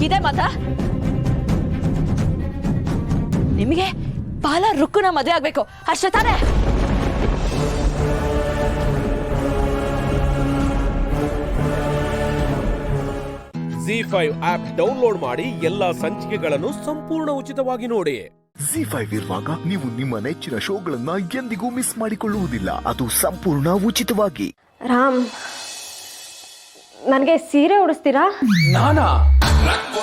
ಇದೇ ಮಾತಾ? ನಿಮಗೆ ಬಾಲ ರುಕ್ಕುನ ಮದುವೆ ಆಗ್ಬೇಕು ಅಷ್ಟೇ ತಾನೇ? ZEE5 ಆಪ್ ಡೌನ್ಲೋಡ್ ಮಾಡಿ ಎಲ್ಲಾ ಸಂಚಿಕೆಗಳನ್ನು ಸಂಪೂರ್ಣ ಉಚಿತವಾಗಿ ನೋಡಿ. ZEE5 ಇರುವಾಗ ನೀವು ನಿಮ್ಮ ನೆಚ್ಚಿನ ಶೋಗಳನ್ನ ಎಂದಿಗೂ ಮಿಸ್ ಮಾಡಿಕೊಳ್ಳುವುದಿಲ್ಲ. ಅದು ಸಂಪೂರ್ಣ ಉಚಿತವಾಗಿ. ರಾಮ್, ನನಗೆ ಸೀರೆ ಉಡಿಸ್ತೀರಾ? ನಾನಾ?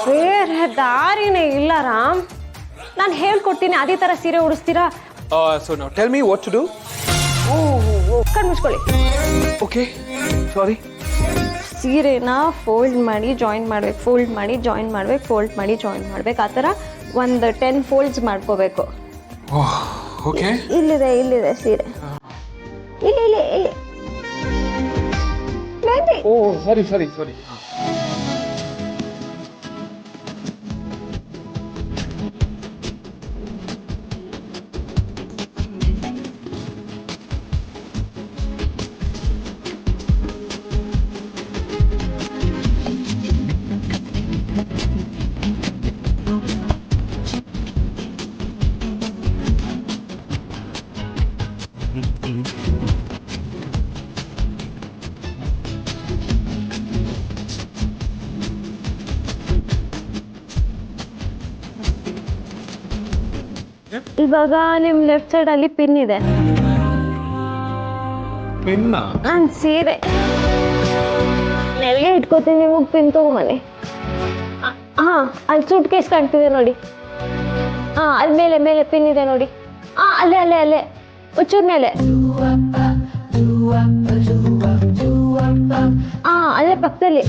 ಬೇರೆ ದಾರಿನೇ ಇಲ್ಲ ರಾಮ್. ನಾನು ಹೇಳ್ಕೊಡ್ತೀನಿ, ಅದೇ ತರ ಸೀರೆ ಉಡಿಸ್ತೀರಾ? So now tell me what to do. ಕಣ್ಣು ಮುಚ್ಕೊಳ್ಳಿ. ಓಕೆ, ಸಾರಿ. ಸೀರೆನ ಫೋಲ್ಡ್ ಮಾಡಿ ಜಾಯಿನ್ ಮಾಡ್ಬೇಕು, ಫೋಲ್ಡ್ ಮಾಡಿ ಜಾಯಿನ್ ಮಾಡ್ಬೇಕು, ಫೋಲ್ಡ್ ಮಾಡಿ ಜಾಯಿನ್ ಮಾಡ್ಬೇಕು. ಆ ಥರ ಒಂದು 10 ಫೋಲ್ಡ್ಸ್ ಮಾಡ್ಕೋಬೇಕು. ಓಕೆ, ಇಲ್ಲಿದೆ ಇಲ್ಲಿದೆ ಸೀರೆ. ಇಲ್ಲಿ ಇಲ್ಲಿ ಇಲ್ಲಿ. ಓ ಸರಿ ಸರಿ ಸರಿ. ಇವಾಗ ನಿಮ್ ಲೆಫ್ಟ್ ಸೈಡ್ ಅಲ್ಲಿ ಪಿನ್ ಇದೆ. ನಾನು ಸೀರೆ ನೆಲಗೆ ಇಟ್ಕೋತೀನಿ, ನಿಮಗೆ ಪಿನ್ ತಗೊಂಬನ್ನಿ. ಹಾ, ಅಲ್ಲಿ ಸೂಟ್ ಕೇಸ್ ಕಾಣ್ತಿದೆ ನೋಡಿ. ಹಾ, ಅಲ್ಲಿ ಮೇಲೆ ಮೇಲೆ ಪಿನ್ ಇದೆ ನೋಡಿ. ಹಾ, ಅಲ್ಲೇ ಅಲ್ಲೇ ಅಲ್ಲೇ ಉಚ್ಚೂರ್ ಮೇಲೆ. ಹಾ, ಅಲ್ಲೇ ಪಕ್ಕದಲ್ಲಿ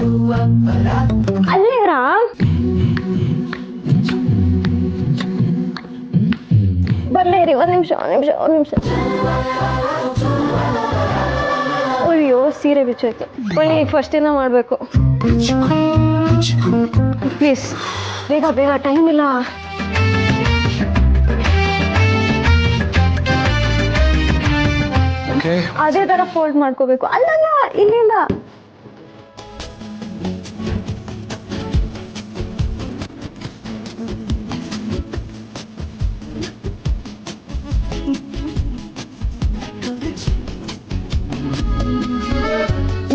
ಅಲ್ಲೇ ರಾಮ್. ಬರ್ಲೇ ರೀ, ಒಂದ್ ನಿಮಿಷ. ಅಯ್ಯೋ, ಸೀರೆ ಬಿಚ್ಚೋಯ್ತು. ಬನ್ನಿ, ಫಸ್ಟ್ ಏನೋ ಮಾಡಬೇಕು. ಪ್ಲೀಸ್ ಬೇಗ ಬೇಗ, ಟೈಮ್ ಇಲ್ಲ. ಅದೇ ತರ ಫೋಲ್ಡ್ ಮಾಡ್ಕೋಬೇಕು. ಅಲ್ಲಲ್ಲ, ಇಲ್ಲಿಂದ.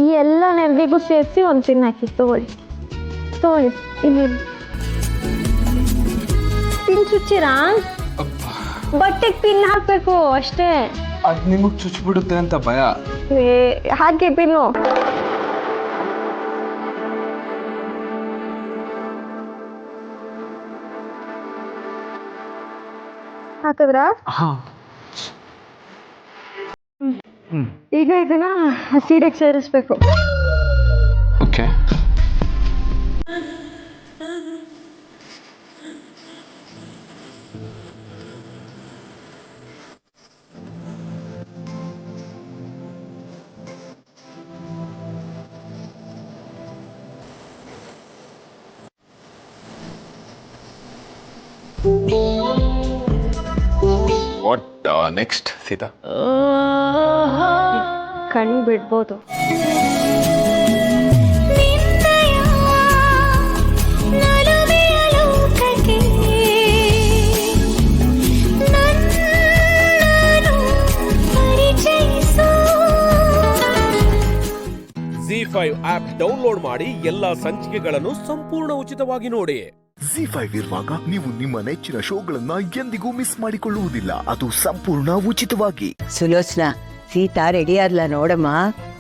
ಈ ಎಲ್ಲ ನೆರಳಿಗೂ ಸೇರಿಸಿ ಒಂದು ಪಿನ್ ಹಾಕಿ. ತಗೊಳ್ಳಿ ಇಲ್ಲಿ ಪಿನ್ ಚುಚ್ಚಿರಾ? ಬಟ್ಟೆಗೆ ಪಿನ್ ಹಾಕ್ಬೇಕು ಅಷ್ಟೇ. ಅದು ನಿಮಗೆ ಚುಚ್ಚಿಬಿಡುತ್ತೆ ಅಂತ ಭಯ. ಹಾಕಿ ಪಿನ್ನು. ಹಾಕಿದ್ರಾ? ಈಗ ಇದನ್ನ ಸೀರೆಗೆ ಸೇರಿಸ್ಬೇಕು. ಓಕೆ. What next Sita? ಕಣ್ಣು ಬಿಡ್ಬೋದು. ZEE5 ಆಪ್ ಡೌನ್ಲೋಡ್ ಮಾಡಿ ಎಲ್ಲಾ ಸಂಚಿಕೆಗಳನ್ನು ಸಂಪೂರ್ಣ ಉಚಿತವಾಗಿ ನೋಡಿ. ZEE5 ಇರುವಾಗ ನೀವು ನಿಮ್ಮ ನೆಚ್ಚಿನ ಶೋಗಳನ್ನ ಎಂದಿಗೂ ಮಿಸ್ ಮಾಡಿಕೊಳ್ಳುವುದಿಲ್ಲ. ಅದು ಸಂಪೂರ್ಣ ಉಚಿತವಾಗಿ. ಸುಲೋಚನಾ, ಸೀತಾ ರೆಡಿ ಆದ್ಲ ನೋಡಮ್ಮ,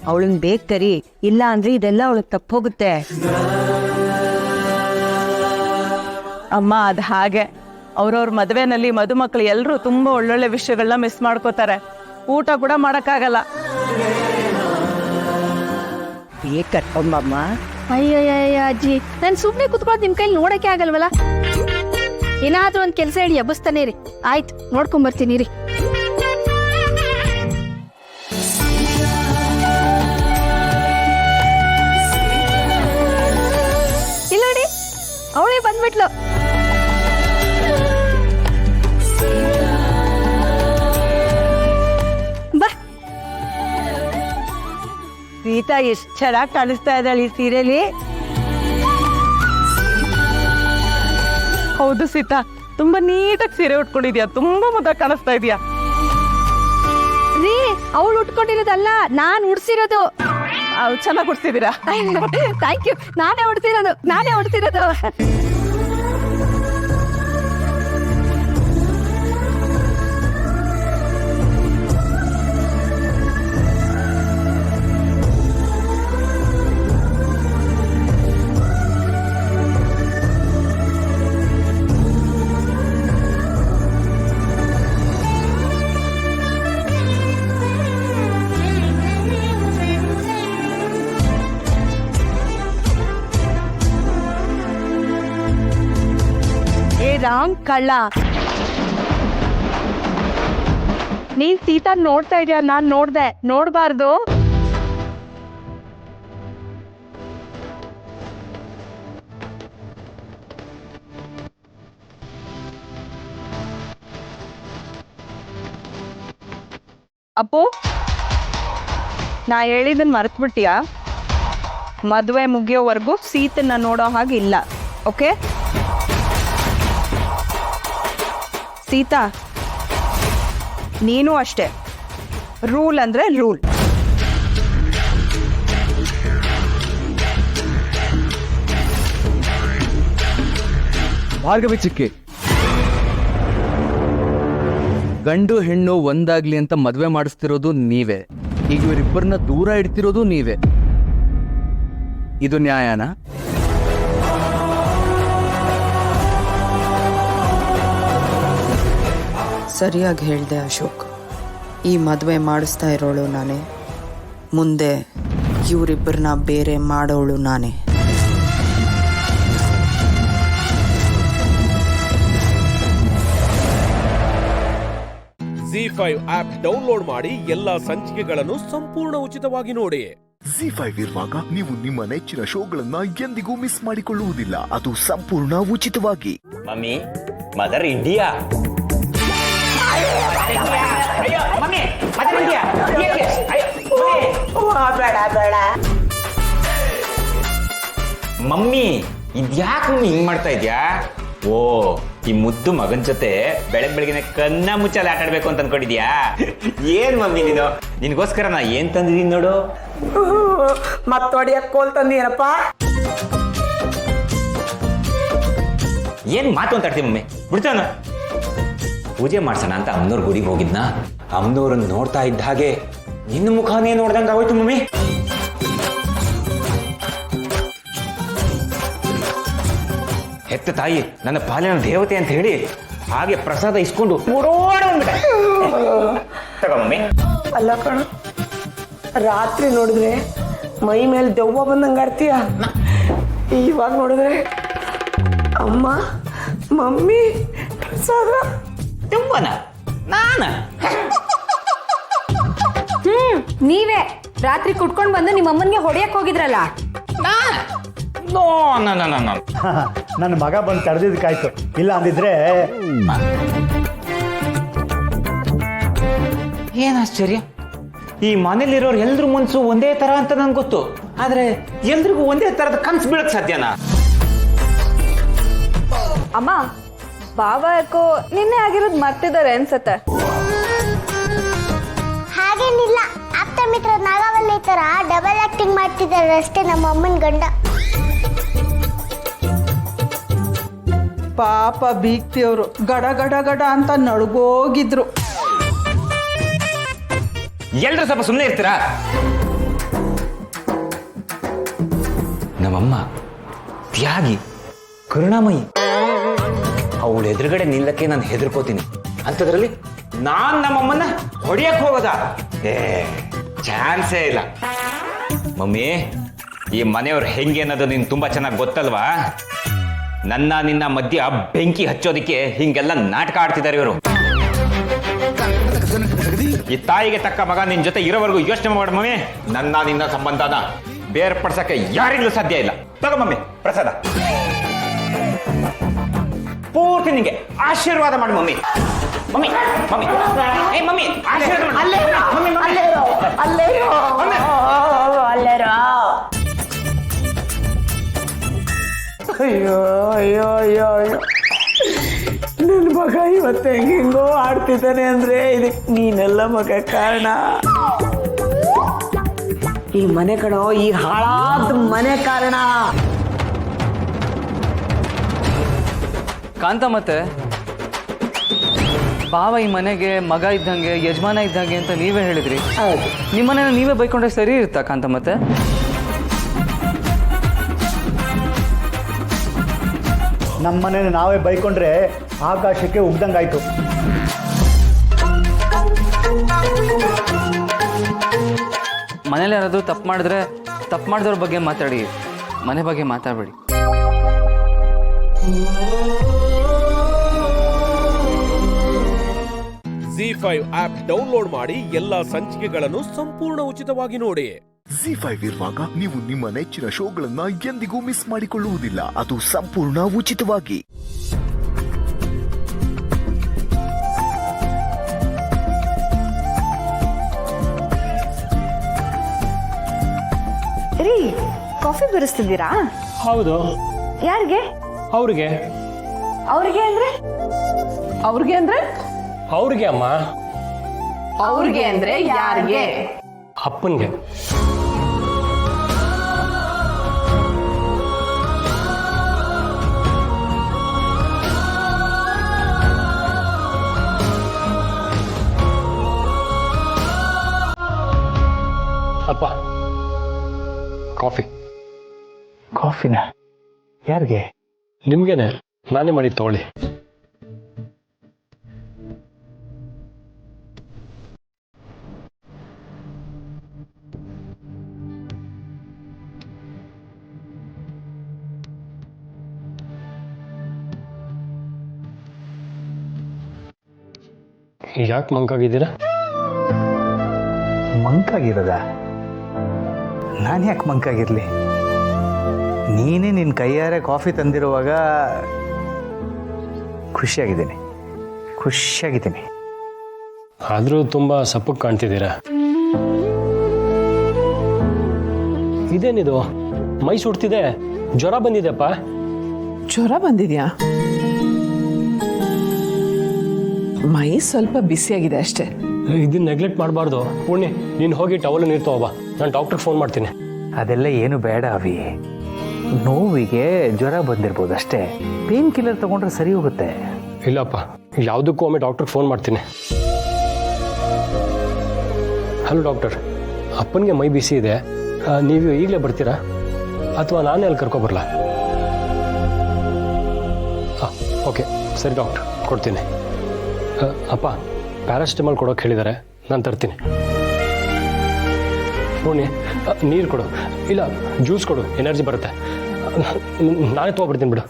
ಅವಳನ್ನ ಬೇಗ ಕರಿ, ಇಲ್ಲ ಅಂದ್ರೆ ಇದೆಲ್ಲ ಅವಳಿಗೆ ತಪ್ಪೋಗುತ್ತೆ. ಅಮ್ಮ ಅದು ಹಾಗೆ ಅವ್ರವ್ರ ಮದುವೆನಲ್ಲಿ ಮದುಮಕ್ಕಳು ಎಲ್ಲರೂ ತುಂಬ ಒಳ್ಳೊಳ್ಳೆ ವಿಷಯಗಳನ್ನ ಮಿಸ್ ಮಾಡ್ಕೋತಾರೆ. ಊಟ ಕೂಡ ಮಾಡೋಕ್ಕಾಗಲ್ಲ. ಬೇಗ ಕರ್ಕೊಂಬಮ್ಮ. ಅಯ್ಯಯ್ಯ ಅಜ್ಜಿ, ನಾನು ಸುಮ್ಮನೆ ಕುತ್ಕೊಳ್ಳೋದು ನಿಮ್ಮ ಕೈಲಿ ನೋಡಕ್ಕೆ ಆಗಲ್ವಲ್ಲ. ಏನಾದ್ರೂ ಒಂದು ಕೆಲಸ ಹೇಳಿ ಎಬ್ಬಿಸ್ತಾನೆ ರೀ. ಆಯ್ತು, ನೋಡ್ಕೊಂಬರ್ತೀನಿ ರೀ. ಇಲ್ಲ ನೋಡಿ, ಅವಳೇ ಬಂದ್ಬಿಟ್ಲು. ಬಾ. ಸೀತಾ ಎಷ್ಟು ಚೆನ್ನಾಗಿ ಕಾಣಿಸ್ತಾ ಇದ್ದಾಳೆ ಈ ಸೀರೆಲಿ. ಹೌದು ಸೀತಾ, ತುಂಬಾ ನೀಟಾಗಿ ಸೀರೆ ಉಟ್ಕೊಂಡಿದ್ಯಾ, ತುಂಬಾ ಮುದ್ದಾಗಿ ಕಾಣಿಸ್ತಾ ಇದೆಯಾ. ರೀ, ಅವಳು ಉಟ್ಕೊಂಡಿರೋದಲ್ಲ, ನಾನು ಉಡ್ಸಿರೋದು. ಚೆನ್ನಾಗಿ ಉಡ್ಸಿದ್ದೀರಾ. Thank you. ನಾನೇ ಉಡ್ತಿರೋದು. ರಾಂಗ್ ಕಳ್ಳ, ನೀನ್ ಸೀತಾ ನೋಡ್ತಾ ಇದೀಯ, ನಾನ್ ನೋಡ್ದೆ, ನೋಡ್ಬಾರ್ದು. ಅಪ್ಪು, ನಾ ಹೇಳಿದನ್ ಮರೆತ್ಬಿಟ್ಟಿಯಾ? ಮದುವೆ ಮುಗಿಯೋವರೆಗೂ ಸೀತನ್ನ ನೋಡೋ ಹಾಗೆ ಇಲ್ಲ, ಓಕೆ? ಸೀತಾ, ನೀನು ಅಷ್ಟೇ. ರೂಲ್ ಅಂದ್ರೆ ರೂಲ್. ಭಾರ್ಗವಿ ಚಿಕ್ಕಿ, ಗಂಡು ಹೆಣ್ಣು ಒಂದಾಗ್ಲಿ ಅಂತ ಮದುವೆ ಮಾಡಿಸ್ತಿರೋದು ನೀವೇ, ಈಗ ಇವರಿಬ್ಬರನ್ನ ದೂರ ಇಡ್ತಿರೋದು ನೀವೇ. ಇದು ನ್ಯಾಯನಾ? ಸರಿಯಾಗಿ ಹೇಳಿದೆ ಅಶೋಕ್. ಈ ಮದುವೆ ಮಾಡಿಸ್ತಾ ಇರೋಳು ನಾನೇ, ಮುಂದೆ ಇವರಿಬ್ಬರನ್ನ ಬೇರೆ ಮಾಡೋಳು ನಾನೇ. ZEE5 ಆಪ್ ಡೌನ್ಲೋಡ್ ಮಾಡಿ ಎಲ್ಲಾ ಸಂಚಿಕೆಗಳನ್ನು ಸಂಪೂರ್ಣ ಉಚಿತವಾಗಿ ನೋಡಿ. ZEE5 ಇರುವಾಗ ನೀವು ನಿಮ್ಮ ನೆಚ್ಚಿನ ಶೋಗಳನ್ನ ಎಂದಿಗೂ ಮಿಸ್ ಮಾಡಿಕೊಳ್ಳುವುದಿಲ್ಲ, ಅದು ಸಂಪೂರ್ಣ ಉಚಿತವಾಗಿ. Mummy, mother India. ಮಮ್ಮಿ, ಇದ್ಯಾಕೆ ಮಮ್ಮಿ ಹಿಂಗ್ ಮಾಡ್ತಾ ಇದ್ಯಾ? ಓ, ಈ ಮುದ್ದು ಮಗನ್ ಜೊತೆ ಬೆಳಗ್ಗೆ ಕನ್ನ ಮುಚ್ಚಲ್ಲಿ ಆಟ ಆಡ್ಬೇಕು ಅಂತ ಅನ್ಕೊಂಡಿದ್ಯಾ? ಏನ್ ಮಮ್ಮಿ ನೀನು, ನಿನ್ಗೋಸ್ಕರ ನಾ ಏನ್ ತಂದಿದೀನಿ ನೋಡು. ಮತ್ತೊಡಿಯಕ್ ಕೋಲ್ ತಂದಿಯನಪ್ಪ. ಏನ್ ಮಾತು ಅಂತಾಡ್ತೀವಿ ಮಮ್ಮಿ, ಬಿಡ್ತಾನ. ಪೂಜೆ ಮಾಡ್ಸೋಣ ಅಂತ ಅಮ್ಮನವ್ರ ಗುಡಿಗೆ ಹೋಗಿದ್ನ, ಅಮ್ಮನವ್ರನ್ನ ನೋಡ್ತಾ ಇದ್ದ ಹಾಗೆ ನಿನ್ನ ಮುಖಾನೇ ನೋಡ್ದಂಗ ಆಗೋಯ್ತು ಮಮ್ಮಿ. ಹೆತ್ತ ತಾಯಿ ನನ್ನ ಪಾಲಿನ ದೇವತೆ ಅಂತ ಹೇಳಿ ಹಾಗೆ ಪ್ರಸಾದ ಇಸ್ಕೊಂಡು ಓಡೋಡ್ಬಿಟ್ಟೆ. ತಗೋ ಮಮ್ಮಿ. ಅಲ್ಲ ಕಣ, ರಾತ್ರಿ ನೋಡಿದ್ರೆ ಮೈ ಮೇಲೆ ದೆವ್ವ ಬಂದಂಗ ಆಡ್ತೀಯ, ಇವಾಗ ನೋಡಿದ್ರೆ ಅಮ್ಮ ಮಮ್ಮಿ ಪ್ರಸಾದ. ದೆವ್ವನ ನಾನ? ನೀವೇ ರಾತ್ರಿ ಕುಟ್ಕೊಂಡ್ ಬಂದು ನಿಮ್ಮ ಅಮ್ಮನ್ಗೆ ಹೊಡೆಯಕ್ ಹೋಗಿದ್ರಲ್ಲ. ನನ್ನ ಮಗ ಬಂದು ತಡೆದಿದ್ದಕ್ಕಾಯ್ತು, ಇಲ್ಲ ಅಂದಿದ್ರೆ. ಏನ್ ಆಶ್ಚರ್ಯ, ಈ ಮನೇಲಿರೋರು ಎಲ್ರ ಮನ್ಸು ಒಂದೇ ತರ ಅಂತ ನನ್ಗೆ ಗೊತ್ತು, ಆದ್ರೆ ಎಲ್ರಿಗೂ ಒಂದೇ ತರದ ಕನ್ಸು ಬೀಳಕ್ ಸಾಧ್ಯನಾ? ಅಮ್ಮ, ಬಾವ ಯಾಕೋ ನಿನ್ನೆ ಆಗಿರೋದು ಮರ್ತಿದ್ದಾರೆ ಅನ್ಸತ್ತೆ. ಹಾಗೇನಿಲ್ಲ, ಆಪ್ತ ಮಿತ್ರ ನಾಗವಲ್ಲಿ ತರ ಡಬಲ್ ಆಕ್ಟಿಂಗ್ ಮಾಡ್ತಿದ್ದಾರೆ ಅಷ್ಟೇ ನಮ್ಮ ಅಮ್ಮನ ಗಂಡ. ಪಾಪ ಬೀಗ್ತಿಯವರು ಗಡ ಗಡ ಗಡ ಅಂತ ನಡ್ಗೋಗಿದ್ರು. ಎಲ್ರೂ ಸ್ವಲ್ಪ ಸುಮ್ಮನೆ ಇರ್ತೀರಾ? ನಮ್ಮಮ್ಮ ತ್ಯಾಗಿ, ಕರುಣಾಮಯಿ. ಅವಳ ಎದುರುಗಡೆ ನಿಲ್ಲಕ್ಕೆ ನಾನು ಹೆದರ್ಕೋತೀನಿ. ಅಂಥದ್ರಲ್ಲಿ ನಾನ್ ನಮ್ಮಮ್ಮನ ಹೊಡೆಯಕ್ ಹೋಗೋದ? ಚಾನ್ಸೇ ಇಲ್ಲ. ಮಮ್ಮಿ, ಈ ಮನೆಯವ್ರು ಹೆಂಗೆ ಅನ್ನೋದು ನೀನು ತುಂಬಾ ಚೆನ್ನಾಗಿ ಗೊತ್ತಲ್ವಾ? ನನ್ನ ನಿನ್ನ ಮಧ್ಯ ಬೆಂಕಿ ಹಚ್ಚೋದಿಕ್ಕೆ ಹಿಂಗೆಲ್ಲ ನಾಟಕ ಆಡ್ತಿದ್ದಾರೆ ಇವರು. ಈ ತಾಯಿಗೆ ತಕ್ಕ ಮಗ ನಿನ್ ಜೊತೆ ಇರೋವರೆಗೂ ಯೋಚನೆ ಮಾಡ ಮಮ್ಮಿ. ನನ್ನ ನಿನ್ನ ಸಂಬಂಧನ ಬೇರ್ಪಡಿಸಕ್ಕೆ ಯಾರಿಗೂ ಸಾಧ್ಯ ಇಲ್ಲ. ತಗೋ ಮಮ್ಮಿ ಪ್ರಸಾದ, ಪೂರ್ತಿ ನಿಂಗೆ ಆಶೀರ್ವಾದ ಮಾಡಿ ಮಮ್ಮಿ. ಮಮ್ಮಿ ಮಮ್ಮಿ ಏ ಮಮ್ಮಿ ಆಶೀರ್ವಾದ ಮಾಡಿ. ಅಯ್ಯೋ ಅಯ್ಯೋ ಅಯ್ಯೋ ಅಯ್ಯೋ, ನನ್ನ ಮಗ ಇವತ್ತು ಹೆಂಗೋ ಆಡ್ತಿದ್ದಾನೆ ಅಂದ್ರೆ ಇದಕ್ಕೆ ನೀನೆಲ್ಲ ಮಗ ಕಾರಣ. ಈ ಮನೆ ಕಣೋ, ಈ ಹಾಳಾದ ಮನೆ ಕಾರಣ. ಕಾಂತ ಮತ್ತೆ ಬಾವ ಈ ಮನೆಗೆ ಮಗ ಇದ್ದಂಗೆ ಯಜಮಾನ ಇದ್ದಂಗೆ ಅಂತ ನೀವೇ ಹೇಳಿದ್ರಿ. ನಿಮ್ಮನ್ನ ನೀವೇ ಬೈಕೊಂಡ್ರೆ ಸರಿ ಇರುತ್ತಾ ಕಾಂತ ಮತ್ತೆ? ನಮ್ಮ ಮನೇನ ನಾವೇ ಬೈಕೊಂಡ್ರೆ ಆಕಾಶಕ್ಕೆ ಉಗ್ದಂಗಾಯ್ತು. ಮನೇಲಿ ಯಾರಾದರೂ ತಪ್ಪು ಮಾಡಿದ್ರೆ ತಪ್ಪು ಮಾಡಿದವ್ರ ಬಗ್ಗೆ ಮಾತಾಡಿ, ಮನೆ ಬಗ್ಗೆ ಮಾತಾಡಬೇಡಿ. ZEE5 ಆಪ್ ಡೌನ್ಲೋಡ್ ಮಾಡಿ ಎಲ್ಲಾ ಸಂಚಿಕೆಗಳನ್ನು ಸಂಪೂರ್ಣ ಉಚಿತವಾಗಿ ನೋಡಿ. ZEE5 ಇರುವಾಗ ನೀವು ನಿಮ್ಮ ನೆಚ್ಚಿನ ಶೋಗಳನ್ನ ಎಂದಿಗೂ ಮಿಸ್ ಮಾಡಿಕೊಳ್ಳುವುದಿಲ್ಲ. ಅದು ಸಂಪೂರ್ಣ ಉಚಿತವಾಗಿ. ರೀ, ಕಾಫಿ ಬರೆಸ್ತಿದ್ದೀರಾ? ಹೌದು. ಯಾರಿಗೆ? ಅವ್ರಿಗೆ. ಅವ್ರಿಗೆ ಅಂದ್ರೆ? ಅವ್ರಿಗೆ ಅಂದ್ರೆ? ಅವ್ರಿಗೆ ಅಮ್ಮ. ಅವ್ರಿಗೆ ಅಂದ್ರೆ ಯಾರಿಗೆ? ಅಪ್ಪನ್ಗೆ. ಅಪ್ಪ, ಕಾಫಿ. ಕಾಫಿನ ಯಾರಿಗೆ? ನಿಮ್ಗೇನೆ, ನಾನೇ ಮಾಡಿ ತಗೊಳ್ಳಿ. ಯಾಕೆ ಮಂಕಾಗಿದ್ದೀರಾ? ಮಂಕಾಗಿರೋದ? ನಾನು ಯಾಕೆ ಮಂಕಾಗಿರಲಿ? ನೀನೇ ನಿನ್ನ ಕೈಯಾರೆ ಕಾಫಿ ತಂದಿರುವಾಗ ಖುಷಿಯಾಗಿದ್ದೀನಿ. ಆದರೂ ತುಂಬ ಸಪ್ಪಗೆ ಕಾಣ್ತಿದ್ದೀರಾ. ಇದೇನಿದು, ಮೈ ಸುಡ್ತಿದೆ, ಜ್ವರ ಬಂದಿದೆಪ್ಪ. ಜ್ವರ ಬಂದಿದ್ಯಾ? ಮೈ ಸ್ವಲ್ಪ ಬಿಸಿಯಾಗಿದೆ ಅಷ್ಟೇ. ಇದನ್ನ ನೆಗ್ಲೆಕ್ಟ್ ಮಾಡಬಾರ್ದು. ಪುಣ್ಯ, ನೀನು ಹೋಗಿ ಟವಲ್ ನೀರು ತಗೋಬಾ, ನಾನು ಡಾಕ್ಟ್ರಿಗೆ ಫೋನ್ ಮಾಡ್ತೀನಿ. ಅದೆಲ್ಲ ಏನು ಬೇಡ ಅವಿ. ನೋವಿಗೆ ಜ್ವರ ಬಂದಿರ್ಬೋದು ಅಷ್ಟೇ. ಪೇನ್ ಕಿಲ್ಲರ್ ತಗೊಂಡ್ರೆ ಸರಿ ಹೋಗುತ್ತೆ. ಇಲ್ಲಪ್ಪ, ಯಾವುದಕ್ಕೂ ಒಮ್ಮೆ ಡಾಕ್ಟ್ರಿಗೆ ಫೋನ್ ಮಾಡ್ತೀನಿ. ಹಲೋ ಡಾಕ್ಟರ್, ಅಪ್ಪನಿಗೆ ಮೈ ಬಿಸಿ ಇದೆ, ನೀವು ಈಗಲೇ ಬರ್ತೀರಾ ಅಥವಾ ನಾನೇ ಅಲ್ಲಿ ಕರ್ಕೊಬರಲ್ಲ? ಹಾಂ, ಓಕೆ ಸರಿ ಡಾಕ್ಟರ್, ಕೊಡ್ತೀನಿ. ಅಪ್ಪ, ಪ್ಯಾರಾಸಿಟಮಾಲ್ ಕೊಡೋಕೆ ಹೇಳಿದ್ದಾರೆ, ನಾನು ತರ್ತೀನಿ. ನೋಡಿ, ನೀರು ಕೊಡು, ಇಲ್ಲ ಜ್ಯೂಸ್ ಕೊಡು, ಎನರ್ಜಿ ಬರುತ್ತೆ. ನಾನೇ ತೊಗೊಬಿಡ್ತೀನಿ ಬಿಡು.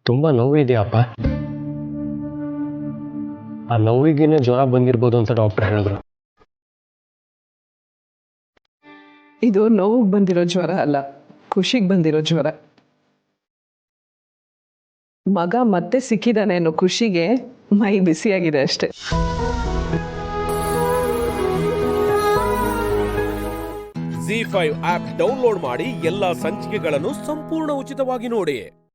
ತುಂಬ ನೋವಿದೆಯಪ್ಪ. ಆ ನೋವಿಗೇನೆ ಜ್ವರ ಬಂದಿರ್ಬೋದು ಅಂತ ಡಾಕ್ಟರ್ ಹೇಳಿದ್ರು. ಇದು ನೋವಿಗೆ ಬಂದಿರೋ ಜ್ವರ ಅಲ್ಲ, ಖುಷಿಗೆ ಬಂದಿರೋ ಜ್ವರ. ಮಗ ಮತ್ತೆ ಸಿಕ್ಕಿದಾನೆ ಅನ್ನೋ ಖುಷಿಗೆ ಮೈ ಬಿಸಿಯಾಗಿದೆ ಅಷ್ಟೇ. ZEE5 ಆಪ್ ಡೌನ್ಲೋಡ್ ಮಾಡಿ ಎಲ್ಲಾ ಸಂಚಿಕೆಗಳನ್ನು ಸಂಪೂರ್ಣ ಉಚಿತವಾಗಿ ನೋಡಿ.